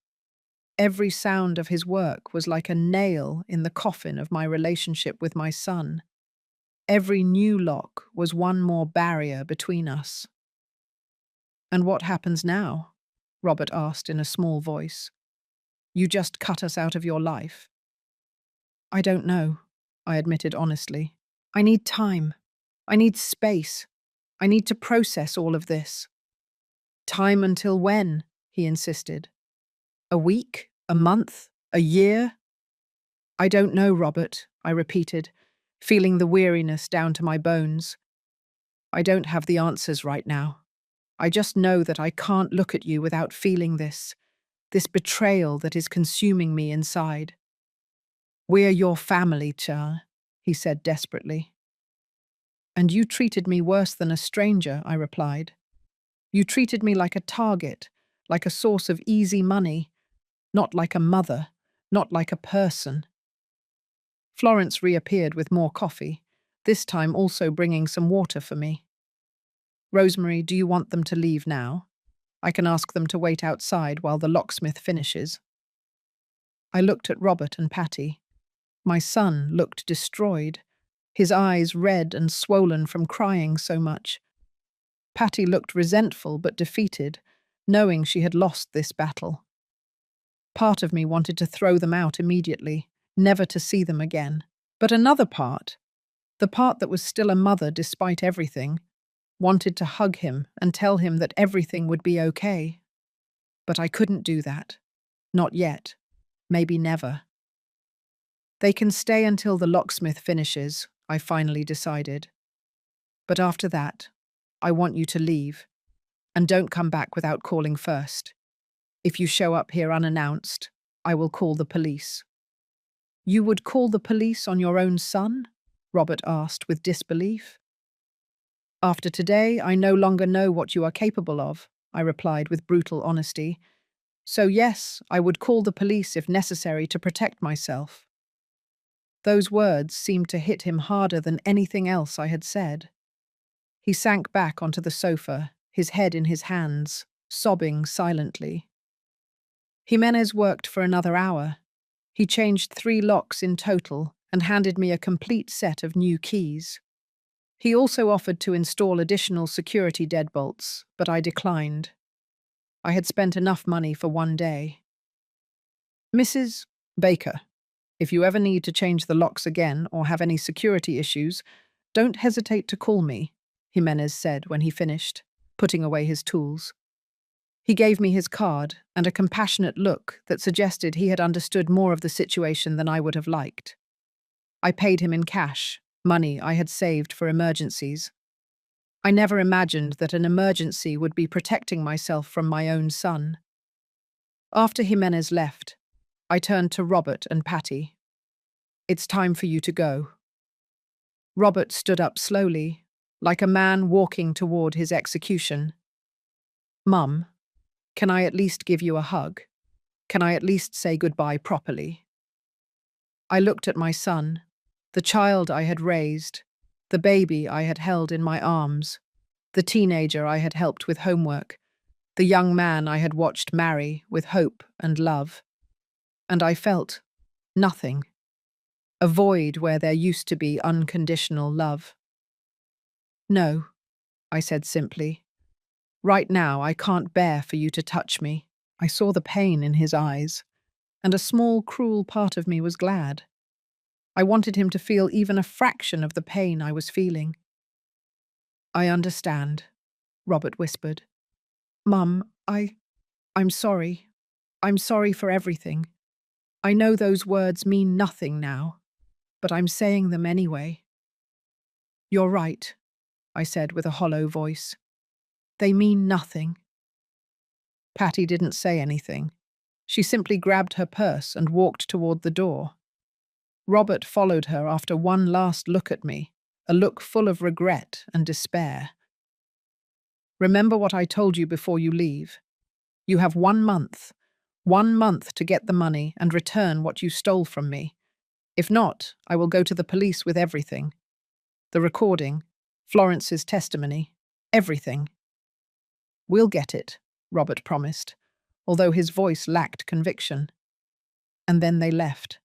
Every sound of his work was like a nail in the coffin of my relationship with my son. Every new lock was one more barrier between us. And what happens now? Robert asked in a small voice. You just cut us out of your life. I don't know, I admitted honestly. I need time. I need space. I need to process all of this. Time until when? He insisted. A week? A month? A year? I don't know, Robert, I repeated, feeling the weariness down to my bones. I don't have the answers right now. I just know that I can't look at you without feeling this betrayal that is consuming me inside. We're your family, Cha, he said desperately. And you treated me worse than a stranger, I replied. You treated me like a target, like a source of easy money, not like a mother, not like a person. Florence reappeared with more coffee, this time also bringing some water for me. Rosemary, do you want them to leave now? I can ask them to wait outside while the locksmith finishes. I looked at Robert and Patty. My son looked destroyed, his eyes red and swollen from crying so much. Patty looked resentful but defeated, knowing she had lost this battle. Part of me wanted to throw them out immediately, never to see them again. But another part, the part that was still a mother despite everything, wanted to hug him and tell him that everything would be okay. But I couldn't do that. Not yet. Maybe never. They can stay until the locksmith finishes, I finally decided. But after that, I want you to leave. And don't come back without calling first. If you show up here unannounced, I will call the police. You would call the police on your own son? Robert asked with disbelief. After today, I no longer know what you are capable of, I replied with brutal honesty. So yes, I would call the police if necessary to protect myself. Those words seemed to hit him harder than anything else I had said. He sank back onto the sofa, his head in his hands, sobbing silently. Jimenez worked for another hour. He changed 3 locks in total and handed me a complete set of new keys. He also offered to install additional security deadbolts, but I declined. I had spent enough money for one day. Mrs. Baker, if you ever need to change the locks again or have any security issues, don't hesitate to call me, Jimenez said when he finished, putting away his tools. He gave me his card and a compassionate look that suggested he had understood more of the situation than I would have liked. I paid him in cash, money I had saved for emergencies. I never imagined that an emergency would be protecting myself from my own son. After Jimenez left, I turned to Robert and Patty. It's time for you to go. Robert stood up slowly, like a man walking toward his execution. "Mum, can I at least give you a hug? Can I at least say goodbye properly?" I looked at my son, the child I had raised, the baby I had held in my arms, the teenager I had helped with homework, the young man I had watched marry with hope and love. And I felt nothing, a void where there used to be unconditional love. "No," I said simply. "Right now I can't bear for you to touch me." I saw the pain in his eyes, and a small, cruel part of me was glad. I wanted him to feel even a fraction of the pain I was feeling. "I understand," Robert whispered. "Mum, I'm sorry. I'm sorry for everything. I know those words mean nothing now, but I'm saying them anyway." "You're right," I said with a hollow voice. "They mean nothing." Patty didn't say anything. She simply grabbed her purse and walked toward the door. Robert followed her after one last look at me, a look full of regret and despair. "Remember what I told you before you leave. You have 1 month. 1 month to get the money and return what you stole from me. If not, I will go to the police with everything. The recording, Florence's testimony, everything." "We'll get it," Robert promised, although his voice lacked conviction. And then they left.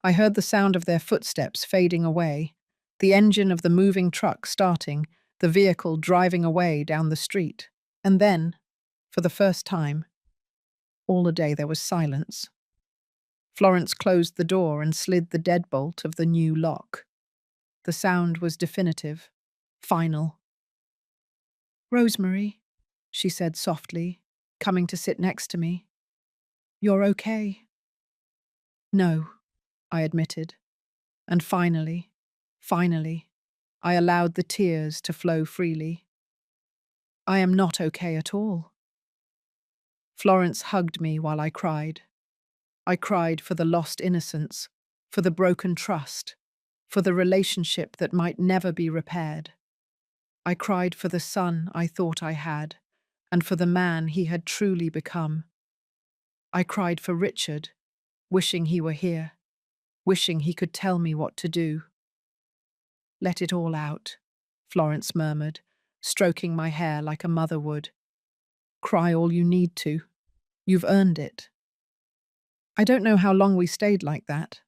I heard the sound of their footsteps fading away, the engine of the moving truck starting, the vehicle driving away down the street. And then, for the first time, all the day there was silence. Florence closed the door and slid the deadbolt of the new lock. The sound was definitive, final. "Rosemary," she said softly, coming to sit next to me. "You're okay?" "No," I admitted. And finally, I allowed the tears to flow freely. "I am not okay at all." Florence hugged me while I cried. I cried for the lost innocence, for the broken trust, for the relationship that might never be repaired. I cried for the son I thought I had, and for the man he had truly become. I cried for Richard, wishing he were here, wishing he could tell me what to do. "Let it all out," Florence murmured, stroking my hair like a mother would. "Cry all you need to. You've earned it." I don't know how long we stayed like that.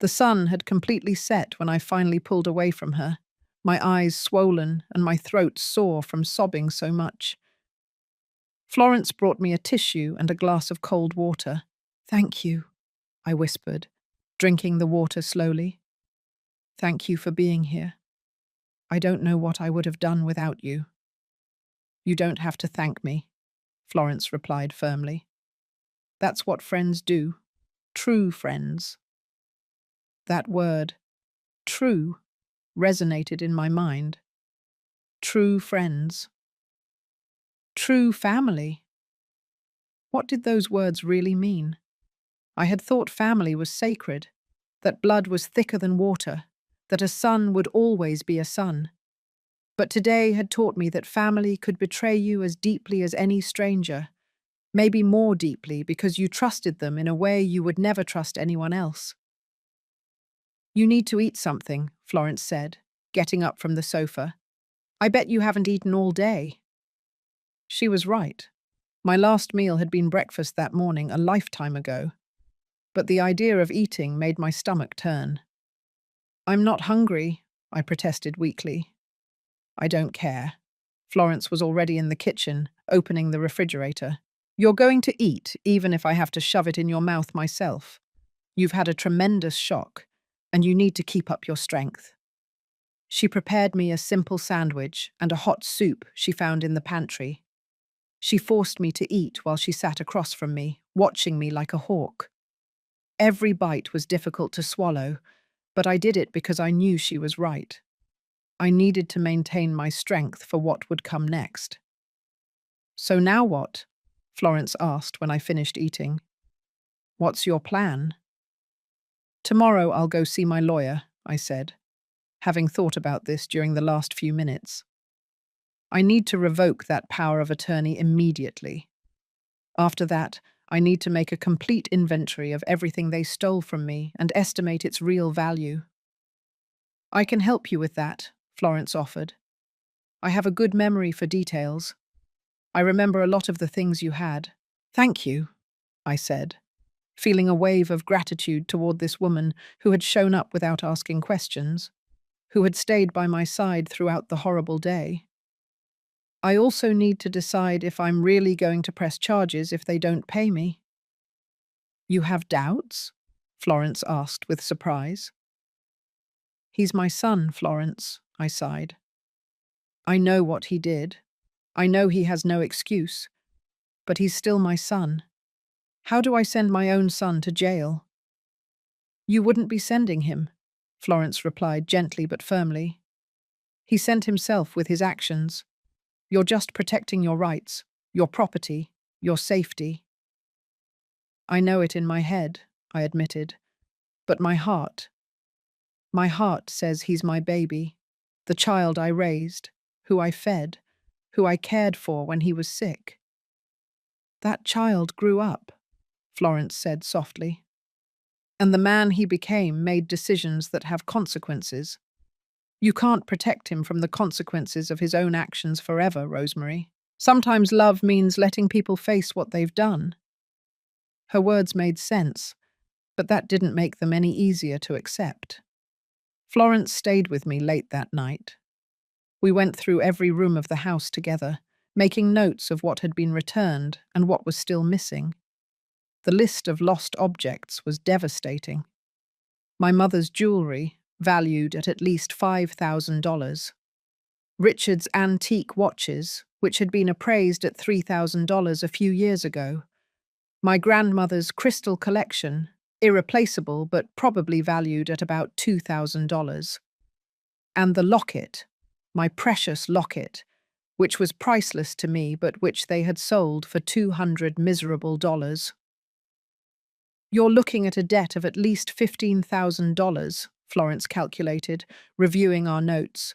The sun had completely set when I finally pulled away from her, my eyes swollen and my throat sore from sobbing so much. Florence brought me a tissue and a glass of cold water. "Thank you," I whispered, drinking the water slowly. "Thank you for being here. I don't know what I would have done without you." "You don't have to thank me," Florence replied firmly. "That's what friends do. True friends." That word, true, resonated in my mind. True friends. True family. What did those words really mean? I had thought family was sacred, that blood was thicker than water, that a son would always be a son. But today had taught me that family could betray you as deeply as any stranger, maybe more deeply because you trusted them in a way you would never trust anyone else. "You need to eat something," Florence said, getting up from the sofa. "I bet you haven't eaten all day." She was right. My last meal had been breakfast that morning a lifetime ago, but the idea of eating made my stomach turn. "I'm not hungry," I protested weakly. "I don't care." Florence was already in the kitchen, opening the refrigerator. "You're going to eat, even if I have to shove it in your mouth myself. You've had a tremendous shock, and you need to keep up your strength." She prepared me a simple sandwich and a hot soup she found in the pantry. She forced me to eat while she sat across from me, watching me like a hawk. Every bite was difficult to swallow, but I did it because I knew she was right. I needed to maintain my strength for what would come next. "So now what?" Florence asked when I finished eating. "What's your plan?" "Tomorrow I'll go see my lawyer," I said. having thought about this during the last few minutes. I need to revoke that power of attorney immediately. After that, I need to make a complete inventory of everything they stole from me and estimate its real value. I can help you with that, Florence offered. I have a good memory for details. I remember a lot of the things you had. Thank you, I said, feeling a wave of gratitude toward this woman who had shown up without asking questions, who had stayed by my side throughout the horrible day. I also need to decide if I'm really going to press charges if they don't pay me. You have doubts? Florence asked with surprise. He's my son, Florence, I sighed. I know what he did. I know he has no excuse. But he's still my son. How do I send my own son to jail? You wouldn't be sending him, Florence replied gently but firmly. He sent himself with his actions. You're just protecting your rights, your property, your safety. I know it in my head, I admitted, but my heart says he's my baby, the child I raised, who I fed, who I cared for when he was sick. That child grew up, Florence said softly. And the man he became made decisions that have consequences. You can't protect him from the consequences of his own actions forever, Rosemary. Sometimes love means letting people face what they've done. Her words made sense, but that didn't make them any easier to accept. Florence stayed with me late that night. We went through every room of the house together, making notes of what had been returned and what was still missing. The list of lost objects was devastating. My mother's jewelry, valued at least $5,000. Richard's antique watches, which had been appraised at $3,000 a few years ago. My grandmother's crystal collection, irreplaceable but probably valued at about $2,000. And the locket, my precious locket, which was priceless to me but which they had sold for $200 miserable. You're looking at a debt of at least $15,000, Florence calculated, reviewing our notes.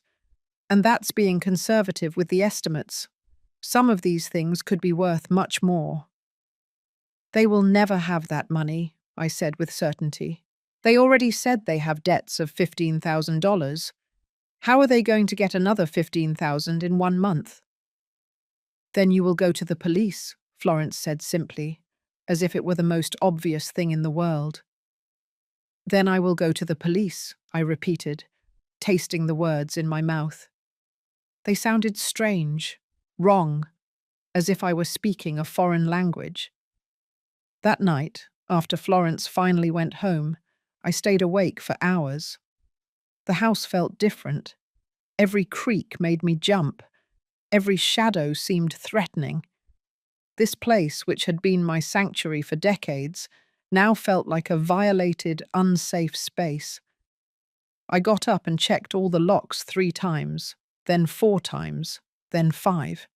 And that's being conservative with the estimates. Some of these things could be worth much more. They will never have that money, I said with certainty. They already said they have debts of $15,000. How are they going to get another $15,000 in 1 month? Then you will go to the police, Florence said simply, as if it were the most obvious thing in the world. Then I will go to the police, I repeated, tasting the words in my mouth. They sounded strange, wrong, as if I were speaking a foreign language. That night, after Florence finally went home, I stayed awake for hours. The house felt different. Every creak made me jump. Every shadow seemed threatening. This place, which had been my sanctuary for decades, now felt like a violated, unsafe space. I got up and checked all the locks 3 times, then 4 times, then 5.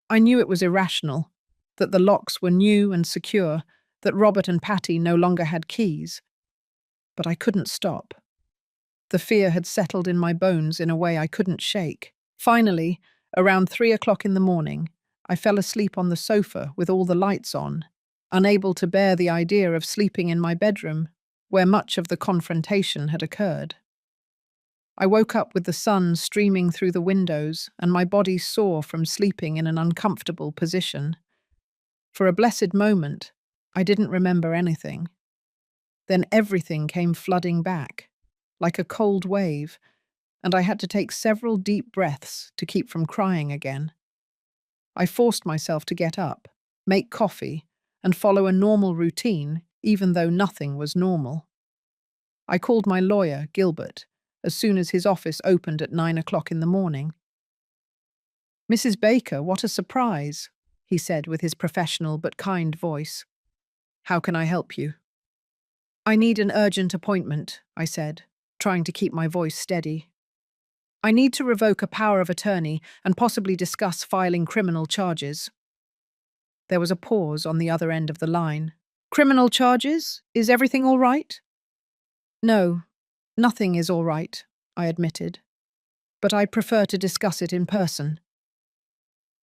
I knew it was irrational, that the locks were new and secure, that Robert and Patty no longer had keys. But I couldn't stop. The fear had settled in my bones in a way I couldn't shake. Finally, around 3 o'clock in the morning, I fell asleep on the sofa with all the lights on, unable to bear the idea of sleeping in my bedroom, where much of the confrontation had occurred. I woke up with the sun streaming through the windows and my body sore from sleeping in an uncomfortable position. For a blessed moment, I didn't remember anything. Then everything came flooding back, like a cold wave, and I had to take several deep breaths to keep from crying again. I forced myself to get up, make coffee, and follow a normal routine, even though nothing was normal. I called my lawyer, Gilbert, as soon as his office opened at 9 o'clock in the morning. "Mrs. Baker, what a surprise," he said with his professional but kind voice. "How can I help you?" "I need an urgent appointment," I said, trying to keep my voice steady. "I need to revoke a power of attorney and possibly discuss filing criminal charges." There was a pause on the other end of the line. "Criminal charges? Is everything all right?" "No, nothing is all right," I admitted, but I prefer to discuss it in person.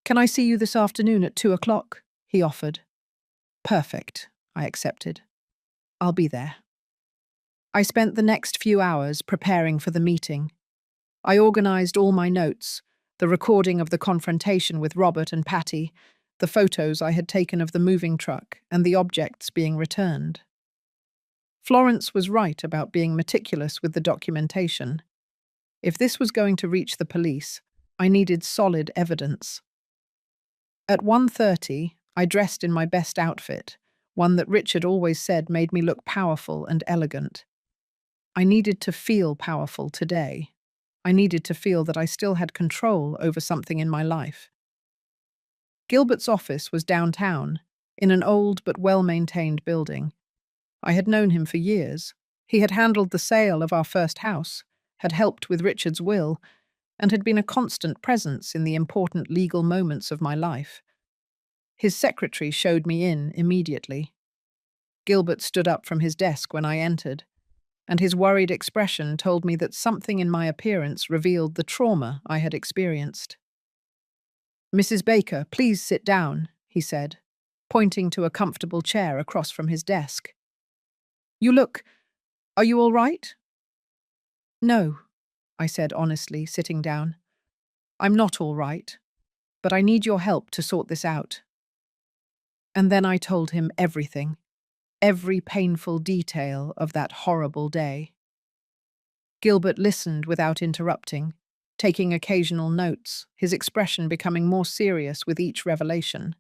Can I see you this afternoon at 2 o'clock? He offered. Perfect, I accepted. I'll be there. I spent the next few hours preparing for the meeting. I organised all my notes, the recording of the confrontation with Robert and Patty, the photos I had taken of the moving truck, and the objects being returned. Florence was right about being meticulous with the documentation. If this was going to reach the police, I needed solid evidence. At 1:30, I dressed in my best outfit, one that Richard always said made me look powerful and elegant. I needed to feel powerful today. I needed to feel that I still had control over something in my life. Gilbert's office was downtown, in an old but well-maintained building. I had known him for years. He had handled the sale of our first house, had helped with Richard's will, and had been a constant presence in the important legal moments of my life. His secretary showed me in immediately. Gilbert stood up from his desk when I entered, and his worried expression told me that something in my appearance revealed the trauma I had experienced. "Mrs. Baker, please sit down," he said, pointing to a comfortable chair across from his desk. Are you all right?" "No," I said honestly, sitting down. "I'm not all right, but I need your help to sort this out." And then I told him everything, every painful detail of that horrible day. Gilbert listened without interrupting, taking occasional notes, his expression becoming more serious with each revelation.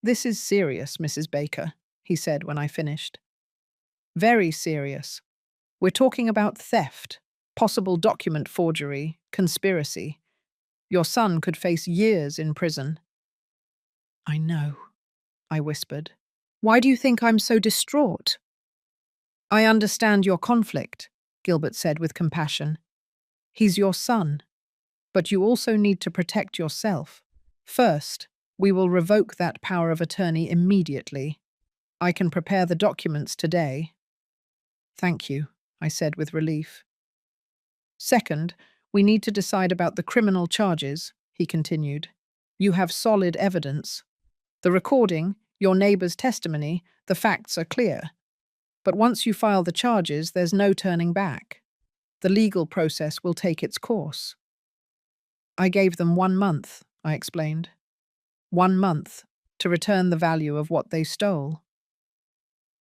"This is serious, Mrs. Baker," he said when I finished. "Very serious. We're talking about theft, possible document forgery, conspiracy. Your son could face years in prison." "I know," I whispered. "Why do you think I'm so distraught?" "I understand your conflict," Gilbert said with compassion. "He's your son, but you also need to protect yourself. First, we will revoke that power of attorney immediately. I can prepare the documents today." "Thank you," I said with relief. "Second, we need to decide about the criminal charges," he continued. "You have solid evidence. The recording, your neighbour's testimony, the facts are clear. But once you file the charges, there's no turning back. The legal process will take its course." "I gave them 1 month," I explained. 1 month to return the value of what they stole.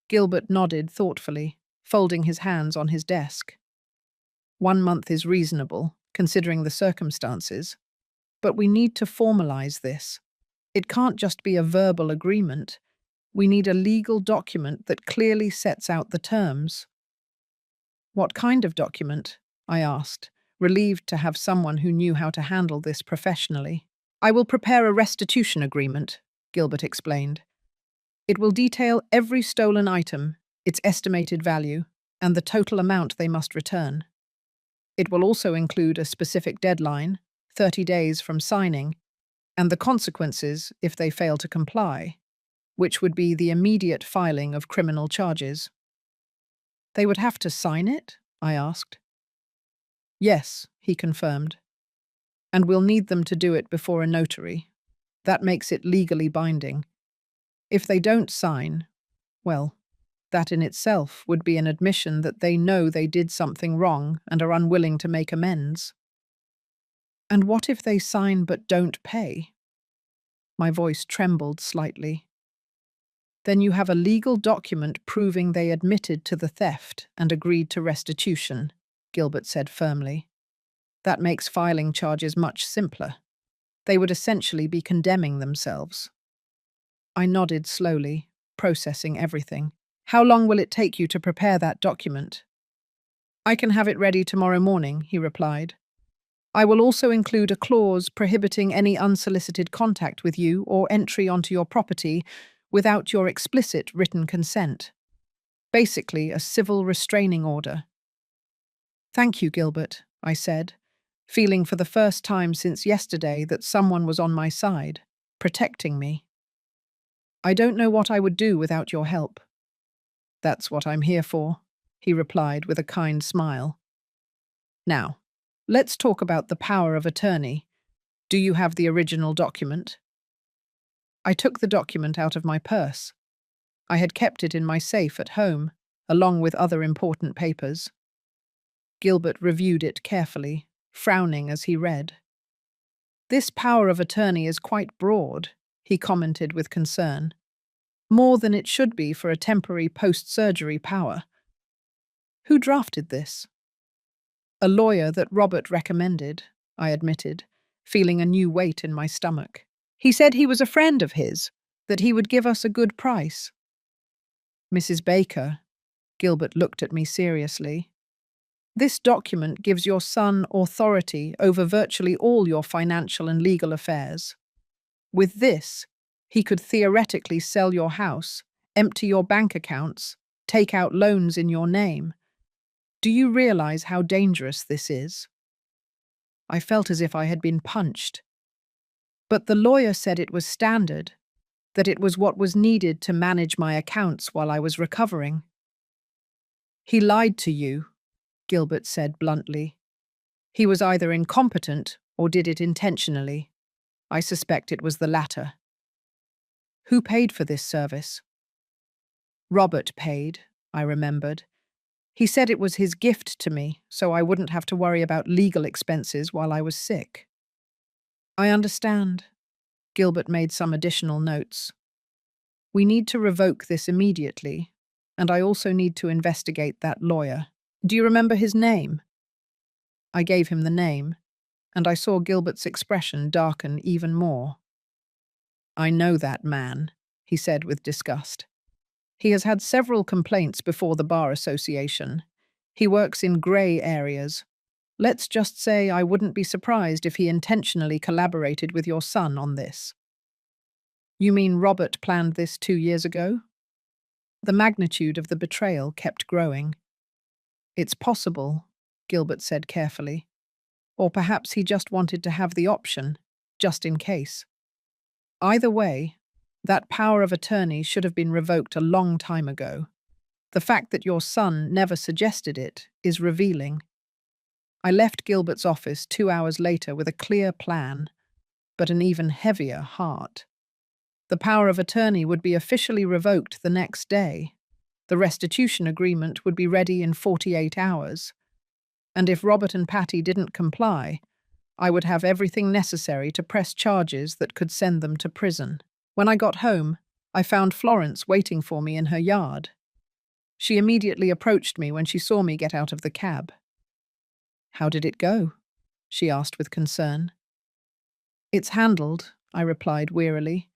Gilbert nodded thoughtfully, folding his hands on his desk. 1 month is reasonable, considering the circumstances. But we need to formalize this. It can't just be a verbal agreement. We need a legal document that clearly sets out the terms. "What kind of document?" I asked, relieved to have someone who knew how to handle this professionally. "I will prepare a restitution agreement," Gilbert explained. "It will detail every stolen item, its estimated value, and the total amount they must return. It will also include a specific deadline, 30 days from signing, and the consequences if they fail to comply, which would be the immediate filing of criminal charges." "They would have to sign it?" I asked. "Yes," he confirmed. "And we'll need them to do it before a notary. That makes it legally binding. If they don't sign, well, that in itself would be an admission that they know they did something wrong and are unwilling to make amends." "And what if they sign but don't pay?" My voice trembled slightly. "Then you have a legal document proving they admitted to the theft and agreed to restitution," Gilbert said firmly. "That makes filing charges much simpler. They would essentially be condemning themselves." I nodded slowly, processing everything. "How long will it take you to prepare that document?" "I can have it ready tomorrow morning," he replied. "I will also include a clause prohibiting any unsolicited contact with you or entry onto your property without your explicit written consent. Basically, a civil restraining order." "Thank you, Gilbert," I said, feeling for the first time since yesterday that someone was on my side, protecting me. "I don't know what I would do without your help." "That's what I'm here for," he replied with a kind smile. Now, let's talk about the power of attorney. Do you have the original document? I took the document out of my purse. I had kept it in my safe at home, along with other important papers. Gilbert reviewed it carefully, frowning as he read. "This power of attorney is quite broad," he commented with concern. "More than it should be for a temporary post-surgery power. Who drafted this?" "A lawyer that Robert recommended," I admitted, feeling a new weight in my stomach. "He said he was a friend of his, that he would give us a good price." "Mrs. Baker," Gilbert looked at me seriously, "this document gives your son authority over virtually all your financial and legal affairs. With this, he could theoretically sell your house, empty your bank accounts, take out loans in your name. Do you realize how dangerous this is?" I felt as if I had been punched. But the lawyer said it was standard, that it was what was needed to manage my accounts while I was recovering. "He lied to you," Gilbert said bluntly. "He was either incompetent or did it intentionally. I suspect it was the latter." "Who paid for this service?" "Robert paid," I remembered. "He said it was his gift to me, so I wouldn't have to worry about legal expenses while I was sick." "I understand." Gilbert made some additional notes. "We need to revoke this immediately, and I also need to investigate that lawyer. Do you remember his name?" I gave him the name, and I saw Gilbert's expression darken even more. "I know that man," he said with disgust. "He has had several complaints before the Bar Association. He works in grey areas. Let's just say I wouldn't be surprised if he intentionally collaborated with your son on this." "You mean Robert planned this 2 years ago?" The magnitude of the betrayal kept growing. "It's possible," Gilbert said carefully. "Or perhaps he just wanted to have the option, just in case. Either way, that power of attorney should have been revoked a long time ago. The fact that your son never suggested it is revealing." I left Gilbert's office 2 hours later with a clear plan, but an even heavier heart. The power of attorney would be officially revoked the next day. The restitution agreement would be ready in 48 hours. And if Robert and Patty didn't comply, I would have everything necessary to press charges that could send them to prison. When I got home, I found Florence waiting for me in her yard. She immediately approached me when she saw me get out of the cab. "How did it go?" she asked with concern. "It's handled," I replied wearily.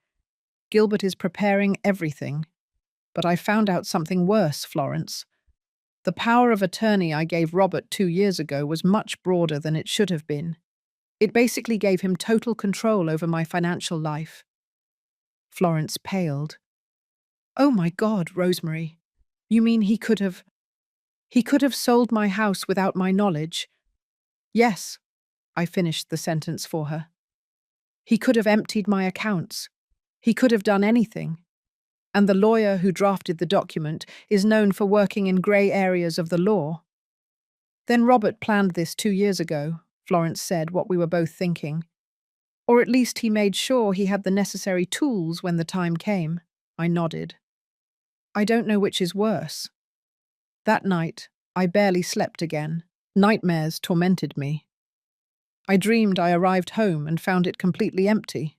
"Gilbert is preparing everything. But I found out something worse, Florence. The power of attorney I gave Robert 2 years ago was much broader than it should have been. It basically gave him total control over my financial life." Florence paled. "Oh my God, Rosemary. You mean he could have sold my house without my knowledge?" "Yes," I finished the sentence for her. "He could have emptied my accounts. He could have done anything. And the lawyer who drafted the document is known for working in grey areas of the law." "Then Robert planned this 2 years ago," Florence said, what we were both thinking. "Or at least he made sure he had the necessary tools when the time came." I nodded. "I don't know which is worse." That night, I barely slept again. Nightmares tormented me. I dreamed I arrived home and found it completely empty.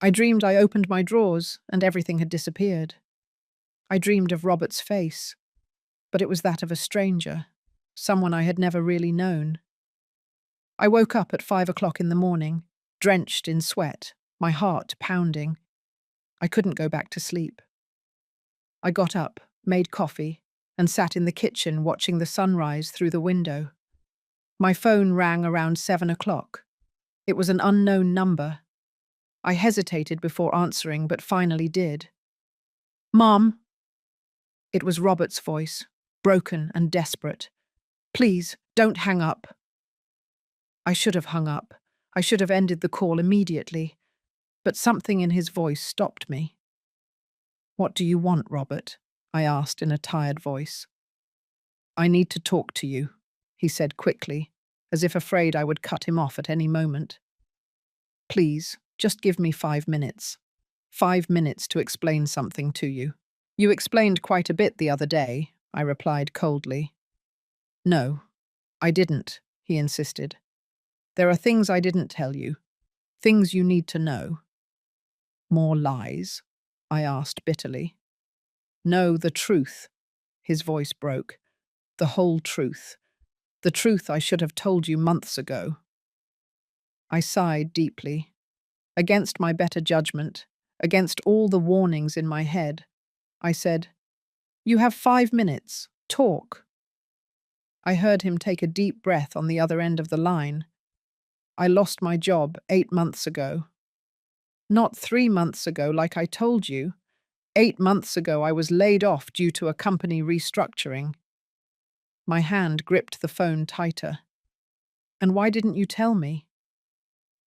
I dreamed I opened my drawers and everything had disappeared. I dreamed of Robert's face, but it was that of a stranger, someone I had never really known. I woke up at 5 o'clock in the morning, drenched in sweat, my heart pounding. I couldn't go back to sleep. I got up, made coffee, and sat in the kitchen watching the sunrise through the window. My phone rang around 7 o'clock. It was an unknown number. I hesitated before answering, but finally did. "Mom?" It was Robert's voice, broken and desperate. "Please, don't hang up." I should have hung up. I should have ended the call immediately. But something in his voice stopped me. "What do you want, Robert?" I asked in a tired voice. "I need to talk to you," he said quickly, as if afraid I would cut him off at any moment. Please, just give me 5 minutes. 5 minutes to explain something to you. You explained quite a bit the other day, I replied coldly. No, I didn't, he insisted. There are things I didn't tell you. Things you need to know. More lies? I asked bitterly. No, the truth. His voice broke. The whole truth. The truth I should have told you months ago. I sighed deeply. Against my better judgment, against all the warnings in my head, I said, You have 5 minutes. Talk. I heard him take a deep breath on the other end of the line. I lost my job 8 months ago. Not 3 months ago, like I told you. 8 months ago, I was laid off due to a company restructuring. My hand gripped the phone tighter. And why didn't you tell me?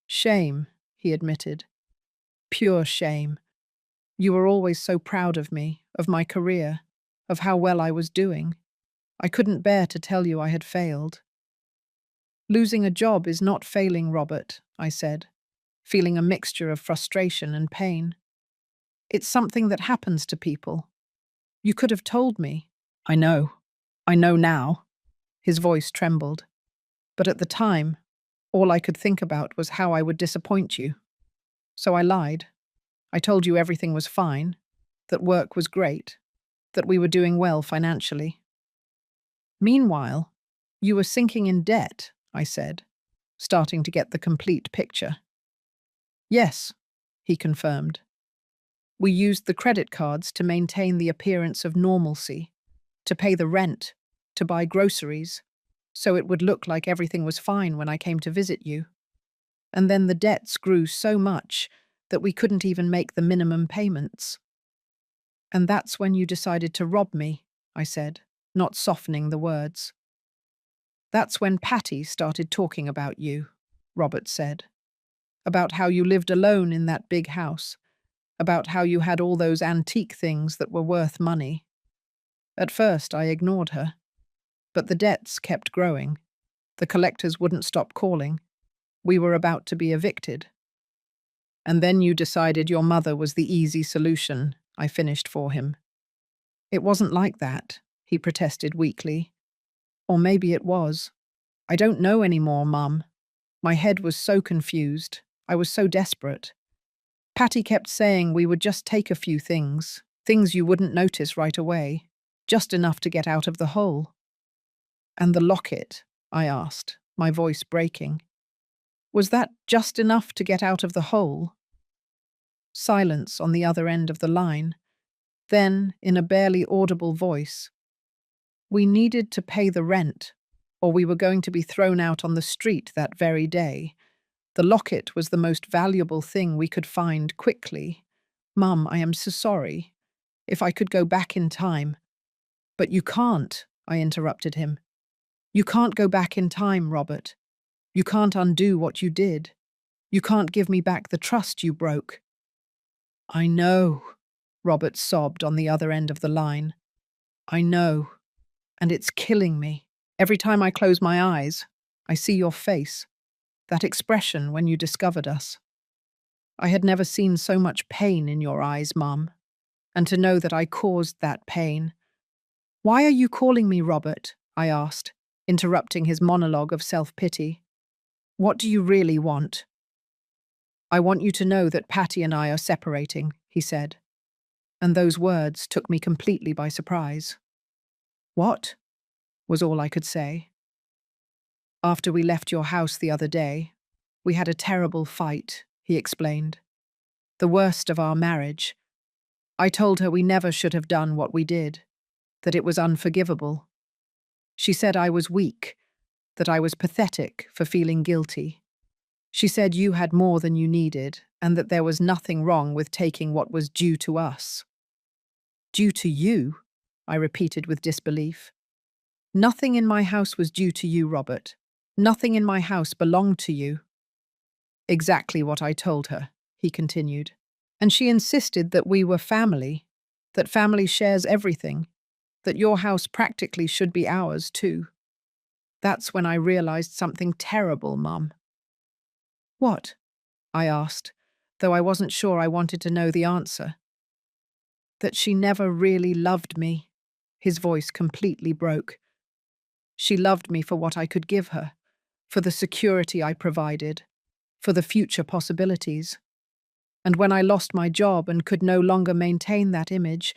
Shame, he admitted. Pure shame. You were always so proud of me, of my career, of how well I was doing. I couldn't bear to tell you I had failed. Losing a job is not failing, Robert, I said, feeling a mixture of frustration and pain. It's something that happens to people. You could have told me. I know. I know now. His voice trembled. But at the time, all I could think about was how I would disappoint you. So I lied. I told you everything was fine, that work was great, that we were doing well financially. Meanwhile, you were sinking in debt, I said, starting to get the complete picture. Yes, he confirmed. We used the credit cards to maintain the appearance of normalcy, to pay the rent, to buy groceries, so it would look like everything was fine when I came to visit you. And then the debts grew so much that we couldn't even make the minimum payments. And that's when you decided to rob me, I said, not softening the words. That's when Patty started talking about you, Robert said. About how you lived alone in that big house. About how you had all those antique things that were worth money. At first, I ignored her. But the debts kept growing. The collectors wouldn't stop calling. We were about to be evicted. And then you decided your mother was the easy solution, I finished for him. It wasn't like that, he protested weakly. Or maybe it was. I don't know anymore, Mum. My head was so confused. I was so desperate. Patty kept saying we would just take a few things, things you wouldn't notice right away, just enough to get out of the hole. And the locket, I asked, my voice breaking. Was that just enough to get out of the hole? Silence on the other end of the line. Then, in a barely audible voice, we needed to pay the rent, or we were going to be thrown out on the street that very day. The locket was the most valuable thing we could find quickly. Mum, I am so sorry. If I could go back in time. But you can't, I interrupted him. You can't go back in time, Robert. You can't undo what you did. You can't give me back the trust you broke. I know, Robert sobbed on the other end of the line. I know, and it's killing me. Every time I close my eyes, I see your face, that expression when you discovered us. I had never seen so much pain in your eyes, Mum, and to know that I caused that pain. Why are you calling me Robert? I asked, interrupting his monologue of self-pity. What do you really want? I want you to know that Patty and I are separating, he said. And those words took me completely by surprise. What? Was all I could say. After we left your house the other day, we had a terrible fight, he explained. The worst of our marriage. I told her we never should have done what we did, that it was unforgivable. She said I was weak, that I was pathetic for feeling guilty. She said you had more than you needed, and that there was nothing wrong with taking what was due to us. Due to you? I repeated with disbelief. Nothing in my house was due to you, Robert. Nothing in my house belonged to you. Exactly what I told her, he continued. And she insisted that we were family, that family shares everything, that your house practically should be ours too. That's when I realized something terrible, Mum. What? I asked, though I wasn't sure I wanted to know the answer. That she never really loved me. His voice completely broke. She loved me for what I could give her, for the security I provided, for the future possibilities. And when I lost my job and could no longer maintain that image,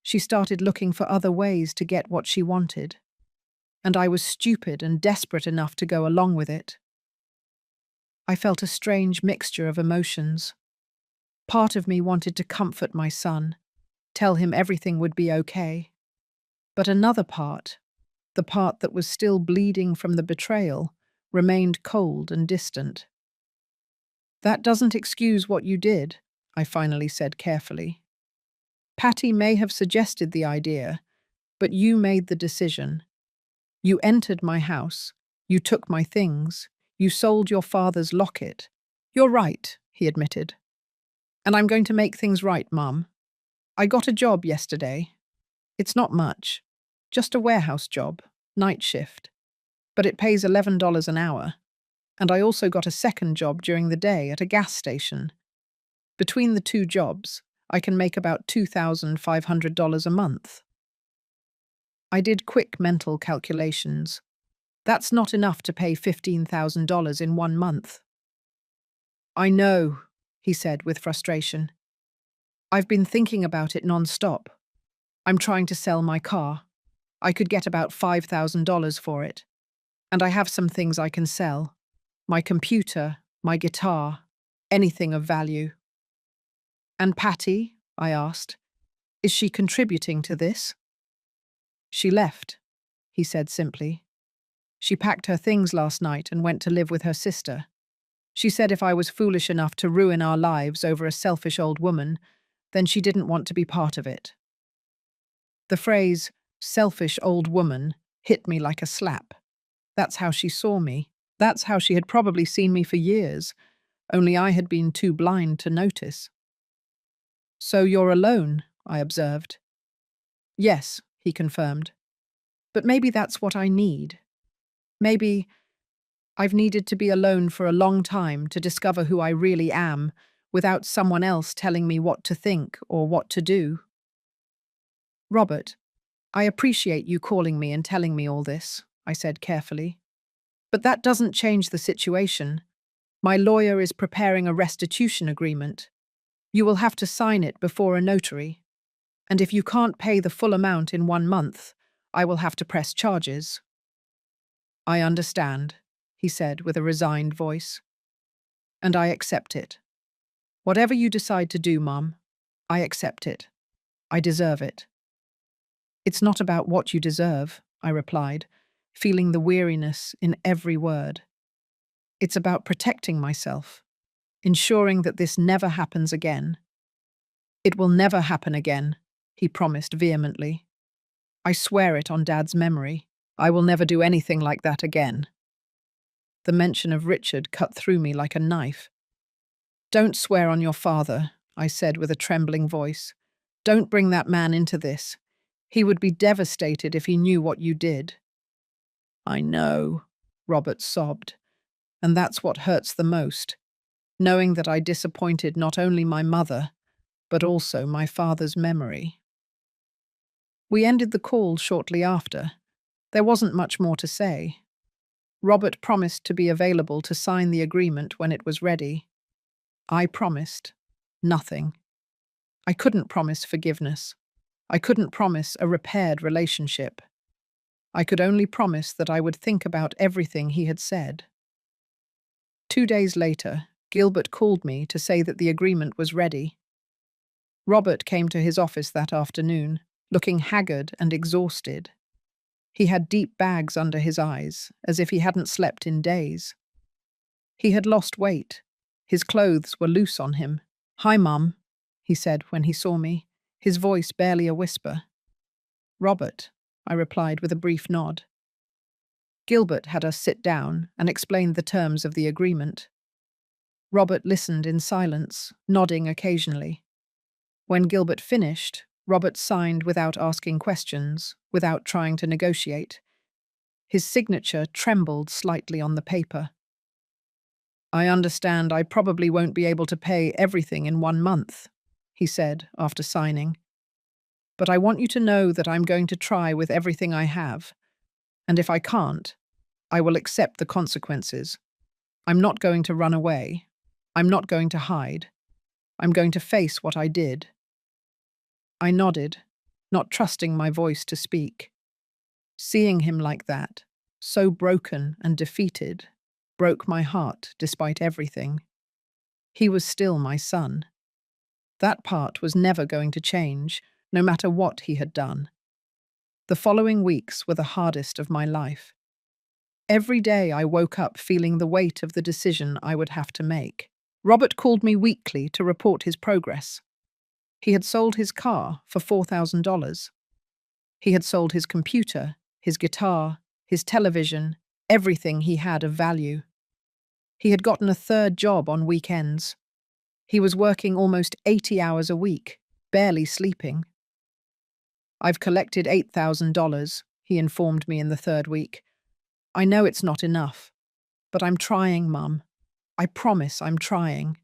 she started looking for other ways to get what she wanted. And I was stupid and desperate enough to go along with it. I felt a strange mixture of emotions. Part of me wanted to comfort my son, tell him everything would be okay. But another part, the part that was still bleeding from the betrayal, remained cold and distant. That doesn't excuse what you did, I finally said carefully. Patty may have suggested the idea, but you made the decision. You entered my house. You took my things. You sold your father's locket. You're right, he admitted. And I'm going to make things right, Mum. I got a job yesterday. It's not much. Just a warehouse job, night shift. But it pays $11 an hour. And I also got a second job during the day at a gas station. Between the two jobs, I can make about $2,500 a month. I did quick mental calculations. That's not enough to pay $15,000 in 1 month. I know, he said with frustration. I've been thinking about it non-stop. I'm trying to sell my car. I could get about $5,000 for it. And I have some things I can sell. My computer, my guitar, anything of value. And Patty, I asked, is she contributing to this? She left, he said simply. She packed her things last night and went to live with her sister. She said if I was foolish enough to ruin our lives over a selfish old woman, then she didn't want to be part of it. The phrase, selfish old woman, hit me like a slap. That's how she saw me. That's how she had probably seen me for years, only I had been too blind to notice. So you're alone, I observed. Yes, he confirmed. But maybe that's what I need. Maybe I've needed to be alone for a long time to discover who I really am, without someone else telling me what to think or what to do. Robert, I appreciate you calling me and telling me all this, I said carefully. But that doesn't change the situation. My lawyer is preparing a restitution agreement. You will have to sign it before a notary. And if you can't pay the full amount in 1 month, I will have to press charges. I understand, he said with a resigned voice. And I accept it. Whatever you decide to do, Mum, I accept it. I deserve it. It's not about what you deserve, I replied, feeling the weariness in every word. It's about protecting myself, ensuring that this never happens again. It will never happen again, he promised vehemently. I swear it on Dad's memory. I will never do anything like that again. The mention of Richard cut through me like a knife. Don't swear on your father, I said with a trembling voice. Don't bring that man into this. He would be devastated if he knew what you did. I know, Robert sobbed. And that's what hurts the most, knowing that I disappointed not only my mother, but also my father's memory. We ended the call shortly after. There wasn't much more to say. Robert promised to be available to sign the agreement when it was ready. I promised nothing. I couldn't promise forgiveness. I couldn't promise a repaired relationship. I could only promise that I would think about everything he had said. 2 days later, Gilbert called me to say that the agreement was ready. Robert came to his office that afternoon, looking haggard and exhausted. He had deep bags under his eyes, as if he hadn't slept in days. He had lost weight. His clothes were loose on him. "Hi, Mum," he said when he saw me, his voice barely a whisper. "Robert," I replied with a brief nod. Gilbert had us sit down and explained the terms of the agreement. Robert listened in silence, nodding occasionally. When Gilbert finished, Robert signed without asking questions, without trying to negotiate. His signature trembled slightly on the paper. "I understand I probably won't be able to pay everything in 1 month," he said after signing. "But I want you to know that I'm going to try with everything I have. And if I can't, I will accept the consequences. I'm not going to run away. I'm not going to hide. I'm going to face what I did." I nodded, not trusting my voice to speak. Seeing him like that, so broken and defeated, broke my heart despite everything. He was still my son. That part was never going to change, no matter what he had done. The following weeks were the hardest of my life. Every day I woke up feeling the weight of the decision I would have to make. Robert called me weekly to report his progress. He had sold his car for $4,000. He had sold his computer, his guitar, his television, everything he had of value. He had gotten a third job on weekends. He was working almost 80 hours a week, barely sleeping. "I've collected $8,000, he informed me in the third week. "I know it's not enough, but I'm trying, Mum. I promise I'm trying."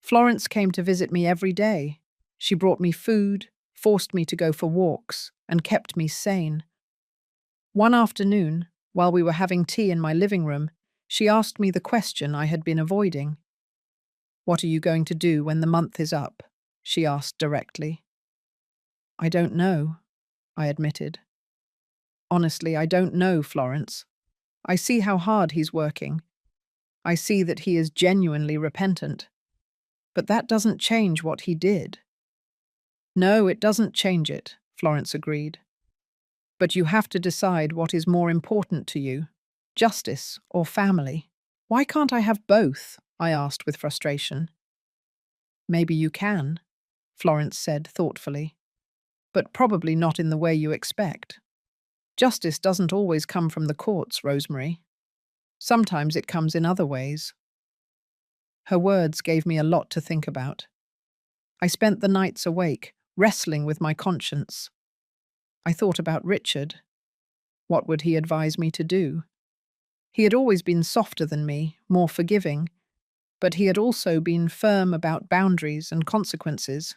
Florence came to visit me every day. She brought me food, forced me to go for walks, and kept me sane. One afternoon, while we were having tea in my living room, she asked me the question I had been avoiding. "What are you going to do when the month is up?" she asked directly. "I don't know," I admitted. "Honestly, I don't know, Florence. I see how hard he's working. I see that he is genuinely repentant. But that doesn't change what he did." "No, it doesn't change it," Florence agreed. "But you have to decide what is more important to you, justice or family." "Why can't I have both?" I asked with frustration. "Maybe you can," Florence said thoughtfully, "but probably not in the way you expect. Justice doesn't always come from the courts, Rosemary. Sometimes it comes in other ways." Her words gave me a lot to think about. I spent the nights awake, wrestling with my conscience. I thought about Richard. What would he advise me to do? He had always been softer than me, more forgiving, but he had also been firm about boundaries and consequences.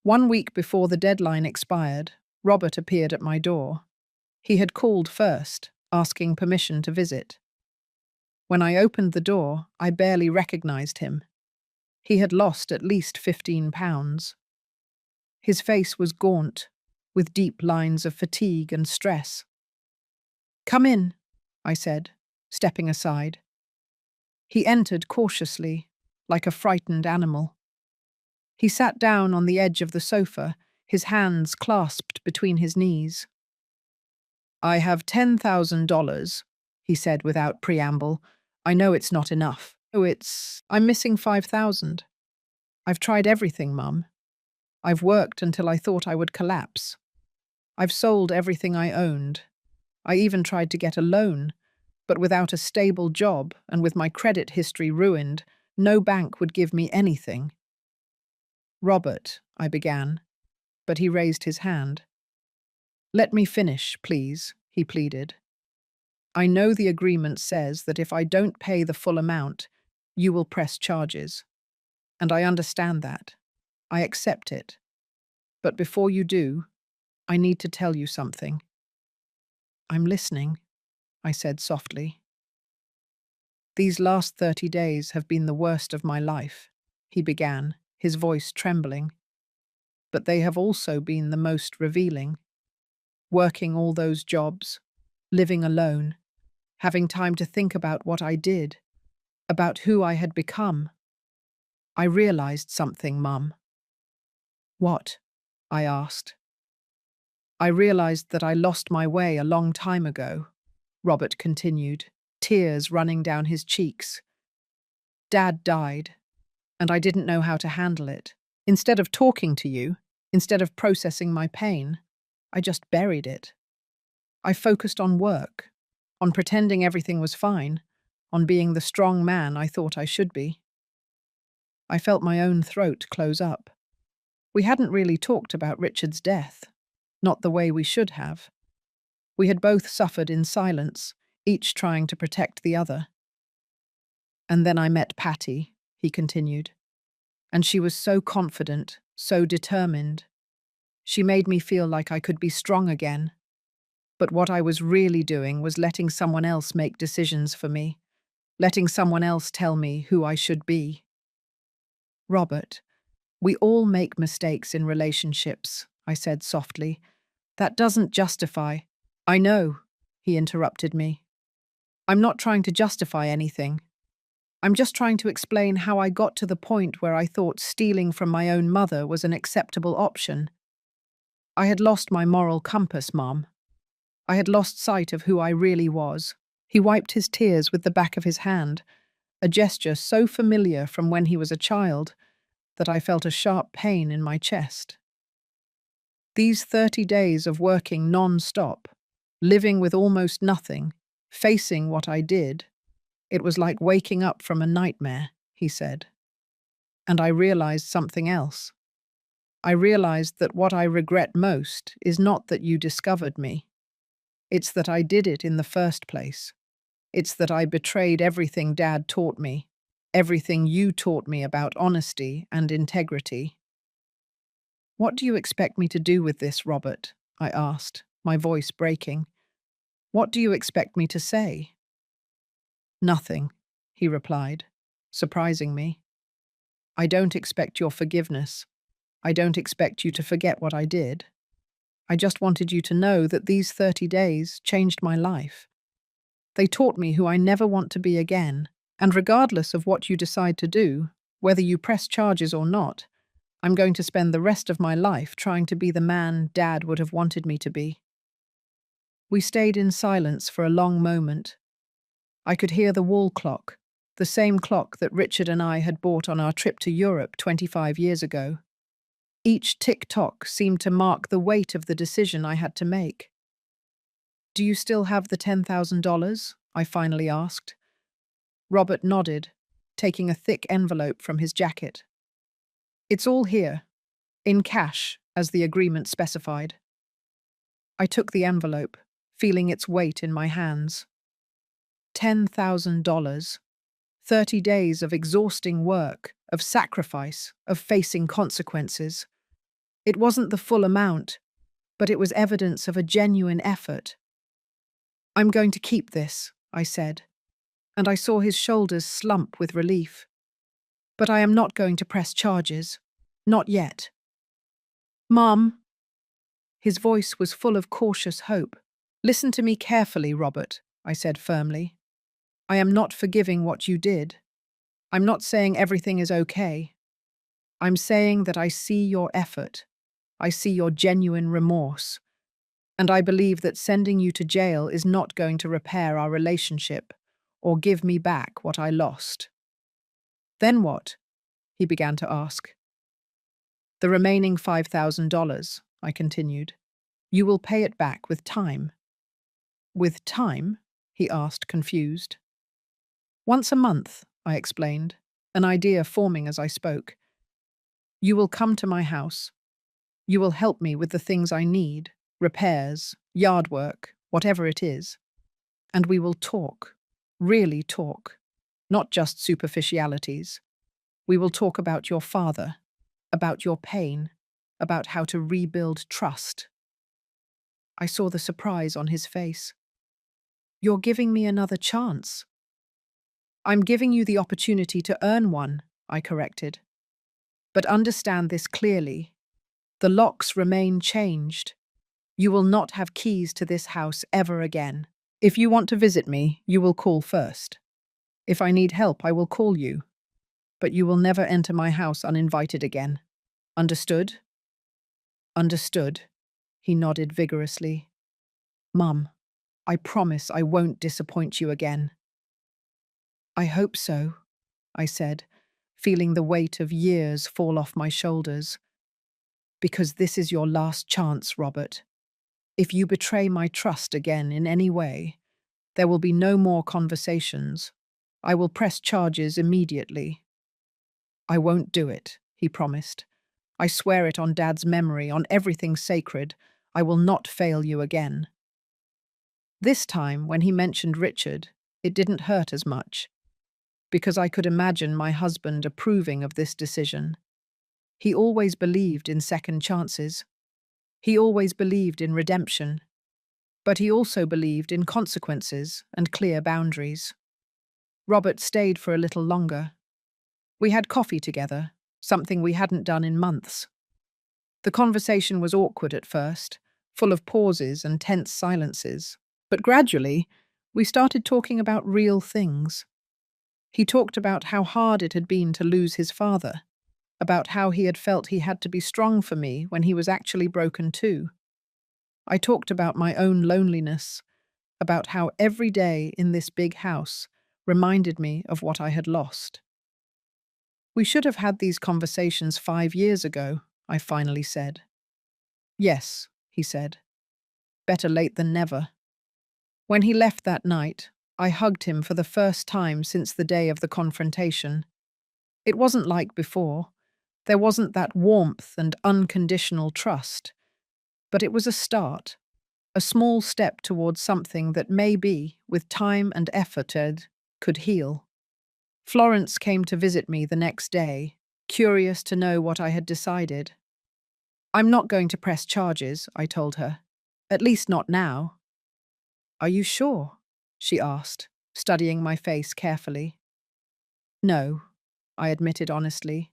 1 week before the deadline expired, Robert appeared at my door. He had called first, asking permission to visit. When I opened the door, I barely recognized him. He had lost at least 15 pounds. His face was gaunt, with deep lines of fatigue and stress. "Come in," I said, stepping aside. He entered cautiously, like a frightened animal. He sat down on the edge of the sofa, his hands clasped between his knees. "I have $10,000, he said without preamble. "I know it's not enough. I'm missing 5,000. I've tried everything, Mum. I've worked until I thought I would collapse. I've sold everything I owned. I even tried to get a loan, but without a stable job and with my credit history ruined, no bank would give me anything." "Robert," I began, but he raised his hand. "Let me finish, please," he pleaded. "I know the agreement says that if I don't pay the full amount, you will press charges. And I understand that. I accept it. But before you do, I need to tell you something." "I'm listening," I said softly. "These last 30 days have been the worst of my life," he began, his voice trembling. "But they have also been the most revealing. Working all those jobs, living alone, having time to think about what I did, about who I had become. I realized something, Mum." "What?" I asked. "I realized that I lost my way a long time ago," Robert continued, tears running down his cheeks. "Dad died, and I didn't know how to handle it. Instead of talking to you, instead of processing my pain, I just buried it. I focused on work, on pretending everything was fine, on being the strong man I thought I should be." I felt my own throat close up. We hadn't really talked about Richard's death, not the way we should have. We had both suffered in silence, each trying to protect the other. And then I met Patty, he continued, and she was so confident, so determined. She made me feel like I could be strong again. But what I was really doing was letting someone else make decisions for me, letting someone else tell me who I should be. Robert, we all make mistakes in relationships, I said softly. That doesn't justify. I know, he interrupted me. I'm not trying to justify anything. I'm just trying to explain how I got to the point where I thought stealing from my own mother was an acceptable option. I had lost my moral compass, Mom. I had lost sight of who I really was. He wiped his tears with the back of his hand, a gesture so familiar from when he was a child that I felt a sharp pain in my chest. These 30 days of working non-stop, living with almost nothing, facing what I did, it was like waking up from a nightmare, he said. And I realized something else. I realized that what I regret most is not that you discovered me. It's that I did it in the first place. It's that I betrayed everything Dad taught me, everything you taught me about honesty and integrity. What do you expect me to do with this, Robert? I asked, my voice breaking. What do you expect me to say? Nothing, he replied, surprising me. I don't expect your forgiveness. I don't expect you to forget what I did. I just wanted you to know that these 30 days changed my life. They taught me who I never want to be again, and regardless of what you decide to do, whether you press charges or not, I'm going to spend the rest of my life trying to be the man Dad would have wanted me to be. We stayed in silence for a long moment. I could hear the wall clock, the same clock that Richard and I had bought on our trip to Europe 25 years ago. Each tick-tock seemed to mark the weight of the decision I had to make. Do you still have the $10,000? I finally asked. Robert nodded, taking a thick envelope from his jacket. It's all here, in cash, as the agreement specified. I took the envelope, feeling its weight in my hands. $10,000. 30 days of exhausting work, of sacrifice, of facing consequences. It wasn't the full amount, but it was evidence of a genuine effort. I'm going to keep this, I said, and I saw his shoulders slump with relief. But I am not going to press charges. Not yet. Mom. His voice was full of cautious hope. Listen to me carefully, Robert, I said firmly. I am not forgiving what you did. I'm not saying everything is okay. I'm saying that I see your effort. I see your genuine remorse. And I believe that sending you to jail is not going to repair our relationship or give me back what I lost. Then what? He began to ask. The remaining $5,000, I continued. You will pay it back with time. With time? He asked, confused. Once a month, I explained, an idea forming as I spoke. You will come to my house. You will help me with the things I need, repairs, yard work, whatever it is. And we will talk, really talk, not just superficialities. We will talk about your father, about your pain, about how to rebuild trust. I saw the surprise on his face. You're giving me another chance. I'm giving you the opportunity to earn one, I corrected. But understand this clearly. The locks remain changed. You will not have keys to this house ever again. If you want to visit me, you will call first. If I need help, I will call you. But you will never enter my house uninvited again. Understood? Understood. He nodded vigorously. Mum, I promise I won't disappoint you again. I hope so, I said, feeling the weight of years fall off my shoulders. Because this is your last chance, Robert. If you betray my trust again in any way, there will be no more conversations. I will press charges immediately. I won't do it, he promised. I swear it on Dad's memory, on everything sacred. I will not fail you again. This time, when he mentioned Richard, it didn't hurt as much, because I could imagine my husband approving of this decision. He always believed in second chances. He always believed in redemption. But he also believed in consequences and clear boundaries. Robert stayed for a little longer. We had coffee together, something we hadn't done in months. The conversation was awkward at first, full of pauses and tense silences. But gradually, we started talking about real things. He talked about how hard it had been to lose his father, about how he had felt he had to be strong for me when he was actually broken too. I talked about my own loneliness, about how every day in this big house reminded me of what I had lost. We should have had these conversations 5 years ago, I finally said. Yes, he said. Better late than never. When he left that night, I hugged him for the first time since the day of the confrontation. It wasn't like before. There wasn't that warmth and unconditional trust. But it was a start, a small step towards something that maybe, with time and effort, could heal. Florence came to visit me the next day, curious to know what I had decided. I'm not going to press charges, I told her. At least not now. Are you sure? She asked, studying my face carefully. No, I admitted honestly.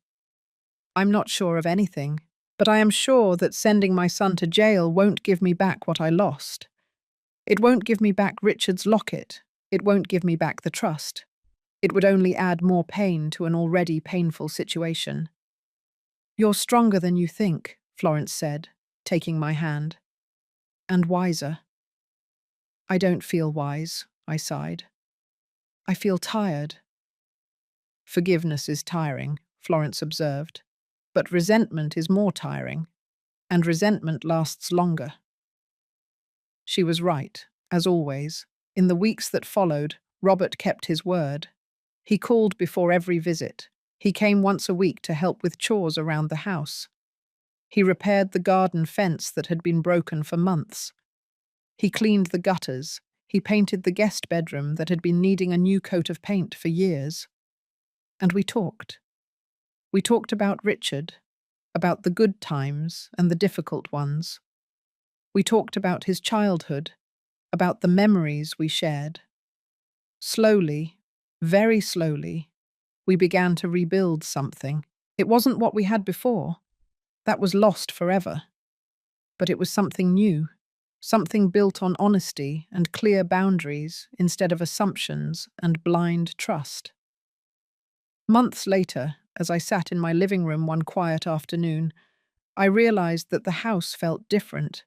I'm not sure of anything, but I am sure that sending my son to jail won't give me back what I lost. It won't give me back Richard's locket. It won't give me back the trust. It would only add more pain to an already painful situation. You're stronger than you think, Florence said, taking my hand. And wiser. I don't feel wise, I sighed. I feel tired. Forgiveness is tiring, Florence observed. But resentment is more tiring, and resentment lasts longer. She was right, as always. In the weeks that followed, Robert kept his word. He called before every visit. He came once a week to help with chores around the house. He repaired the garden fence that had been broken for months. He cleaned the gutters. He painted the guest bedroom that had been needing a new coat of paint for years. And we talked. We talked about Richard, about the good times and the difficult ones. We talked about his childhood, about the memories we shared. Slowly, very slowly, we began to rebuild something. It wasn't what we had before. That was lost forever. But it was something new, something built on honesty and clear boundaries instead of assumptions and blind trust. Months later, as I sat in my living room one quiet afternoon, I realized that the house felt different.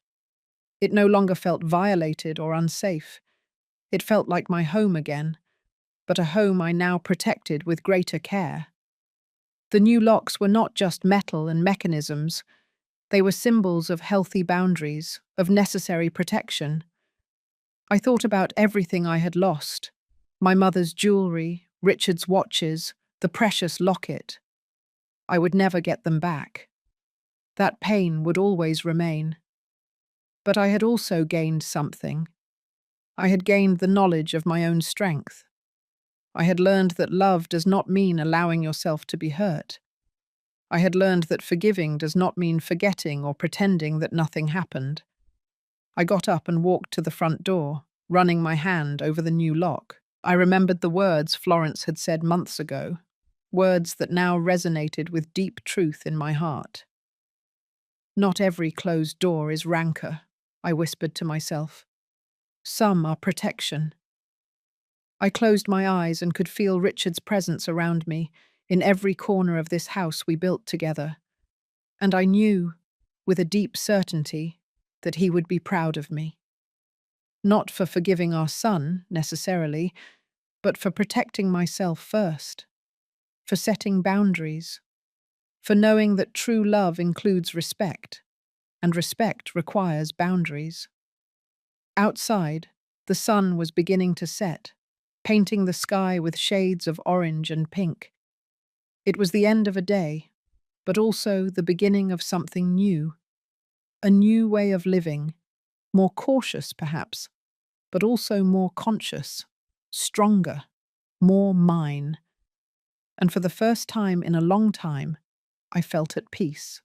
It no longer felt violated or unsafe. It felt like my home again, but a home I now protected with greater care. The new locks were not just metal and mechanisms. They were symbols of healthy boundaries, of necessary protection. I thought about everything I had lost: my mother's jewelry, Richard's watches, the precious locket. I would never get them back. That pain would always remain. But I had also gained something. I had gained the knowledge of my own strength. I had learned that love does not mean allowing yourself to be hurt. I had learned that forgiving does not mean forgetting or pretending that nothing happened. I got up and walked to the front door, running my hand over the new lock. I remembered the words Florence had said months ago, words that now resonated with deep truth in my heart. Not every closed door is rancor, I whispered to myself. Some are protection. I closed my eyes and could feel Richard's presence around me, in every corner of this house we built together. And I knew, with a deep certainty, that he would be proud of me. Not for forgiving our son, necessarily, but for protecting myself first, for setting boundaries, for knowing that true love includes respect, and respect requires boundaries. Outside, the sun was beginning to set, painting the sky with shades of orange and pink. It was the end of a day, but also the beginning of something new, a new way of living, more cautious perhaps, but also more conscious, stronger, more mine. And for the first time in a long time, I felt at peace.